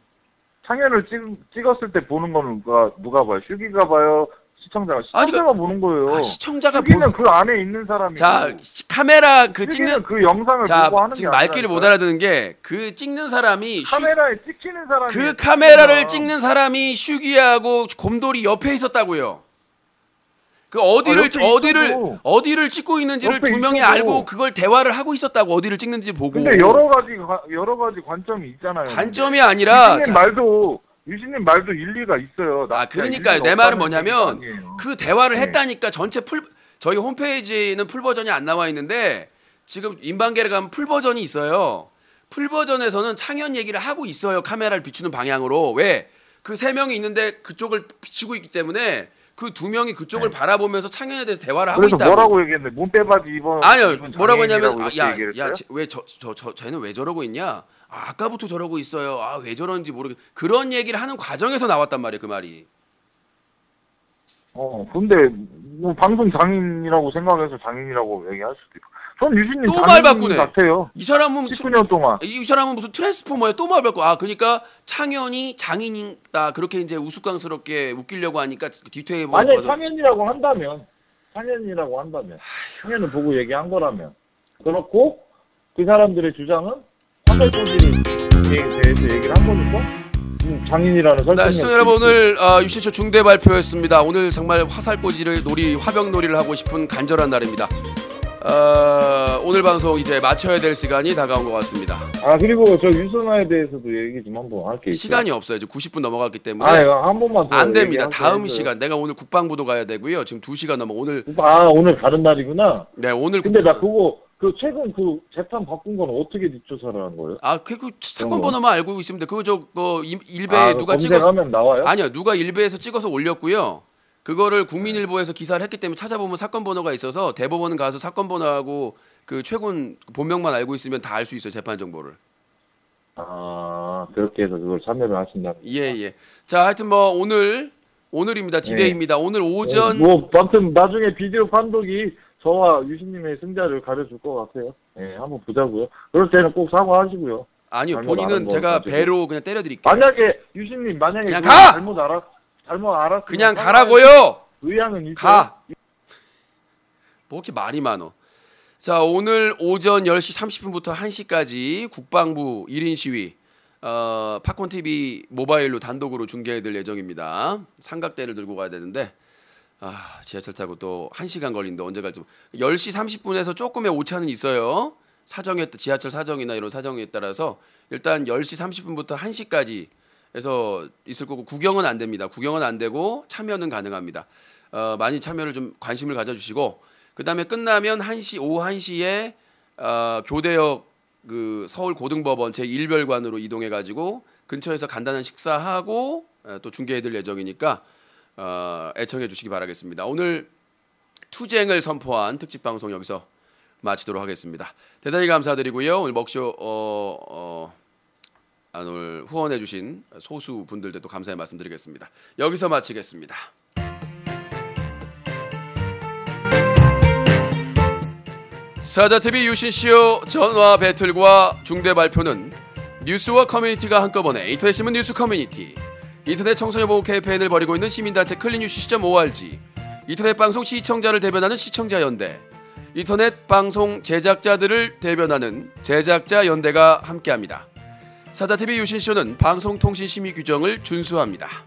창현을 찍었을 때 보는 거는 누가 봐요? 슈기가 봐요? 시청자가 보는 거예요. 시청자가 슈기는 그 안에 있는 사람이. 자, 카메라 그 슈기는 찍는 그 영상을 자, 보고 하는 지금 게 말귀를 못 알아듣는 게 그 찍는 사람이 카메라에 찍히는 사람이 그 카메라를 찍는 사람이 슈기하고 곰돌이 옆에 있었다고요. 그 어디를 찍고 있는지를 옆에 두 명이 있어도. 알고 그걸 대화를 하고 있었다고, 어디를 찍는지 보고. 근데 여러 가지 관점이 있잖아요. 관점이 아니라 유신님 말도 일리가 있어요. 그러니까요. 내 말은 뭐냐면 그 대화를 했다니까. 전체 저희 홈페이지는 풀 버전이 안 나와 있는데 지금 인방계를 가면 풀 버전이 있어요. 풀 버전에서는 창현 얘기를 하고 있어요. 카메라를 비추는 방향으로. 왜? 그 세 명이 있는데 그쪽을 비추고 있기 때문에 그 두 명이 그쪽을 바라보면서 창현에 대해서 대화를 하고 있다고. 그래서 뭐라고 얘기했는데 몸빼바지 입어. 아니요. 뭐라고 했냐면 얘기했어요? 왜 쟤는 왜 저러고 있냐? 아까부터 저러고 있어요. 왜 저런지 모르겠. 그런 얘기를 하는 과정에서 나왔단 말이에요, 그 말이. 근데 뭐 방송 장인이라고 생각해서 장인이라고 얘기할 수도 있고. 전 유신님 또 말 장인 바꾸네. 같아요. 이 사람은 19년 동안. 이 사람은 무슨 트랜스포머야? 또 말 바꿔. 그러니까 창현이 장인이다. 그렇게 이제 우스꽝스럽게 웃기려고 하니까 뒤태에 만약에 창현이라고 한다면 창현을 보고 얘기한 거라면 그렇고 그 사람들의 주장은 화살꼬지를 대해서 얘기를 한 거니까 장인이라는 설정이. 시청자 여러분, 오늘 유신쇼 중대 발표였습니다. 오늘 정말 화살꼬지를 화병놀이를 하고 싶은 간절한 날입니다. 오늘 방송 이제 마쳐야 될 시간이 다가온 것 같습니다. 그리고 저 유선화에 대해서도 얘기 좀 한번 할게요. 시간이 없어요. 이제 90분 넘어갔기 때문에. 한 번만 더. 안 됩니다. 다음 시간. 내가 오늘 국방부도 가야 되고요. 지금 2시간 넘어. 오늘 다른 날이구나. 네, 오늘. 근데 나 그거 최근 재판 바꾼 건 어떻게 뒷조사를 한 거예요? 그 사건 번호만 알고 있으면 돼. 일베에 누가 검색하면 나와요? 아니요. 누가 일베에서 찍어서 올렸고요. 그거를 국민일보에서 기사를 했기 때문에 찾아보면 사건 번호가 있어서 대법원 가서 사건 번호하고 그 최근 본명만 알고 있으면 다 알 수 있어요. 재판 정보를. 그렇게 해서 그걸 참여를 하신다. 예. 자, 하여튼 오늘입니다. 디데이입니다. 오늘 오전 아무튼 나중에 비디오 판독이 저와 유신님의 승자를 가려줄 것 같아요. 한번 보자고요. 그럴 때는 꼭 사과하시고요. 아니요. 본인은 제가 배로 그냥 때려드릴게요. 만약에 유신님 그냥 가! 잘못 알았으면 그냥 가라고요. 의향은 있어요. 가. 뭐 이렇게 말이 많어. 자, 오늘 오전 10시 30분부터 1시까지 국방부 1인 시위 팝콘TV 모바일로 단독으로 중계해드릴 예정입니다. 삼각대를 들고 가야 되는데 지하철 타고 또 1시간 걸리는데 언제 갈지. 10시 30분에서 조금의 오차는 있어요. 지하철 사정이나 이런 사정에 따라서 일단 10시 30분부터 1시까지 해서 있을 거고, 구경은 안 됩니다. 구경은 안 되고 참여는 가능합니다. 많이 참여를 좀 관심을 가져주시고, 그 다음에 끝나면 오후 1시에 교대역 그 서울 고등법원 제1별관으로 이동해가지고 근처에서 간단한 식사하고 또 중계해드릴 예정이니까 애청해 주시기 바라겠습니다. 오늘 투쟁을 선포한 특집 방송 여기서 마치도록 하겠습니다. 대단히 감사드리고요. 오늘 먹쇼 오늘 후원해 주신 소수 분들도 감사의 말씀드리겠습니다. 여기서 마치겠습니다. 사자TV 유신쇼 전화 배틀과 중대 발표는 뉴스와 커뮤니티가 한꺼번에 인터넷신문 뉴스 커뮤니티, 인터넷 청소년 보호 캠페인을 벌이고 있는 시민단체 클린뉴스.org, 인터넷 방송 시청자를 대변하는 시청자연대, 인터넷 방송 제작자들을 대변하는 제작자연대가 함께합니다. 사다TV 유신쇼는 방송통신심의 규정을 준수합니다.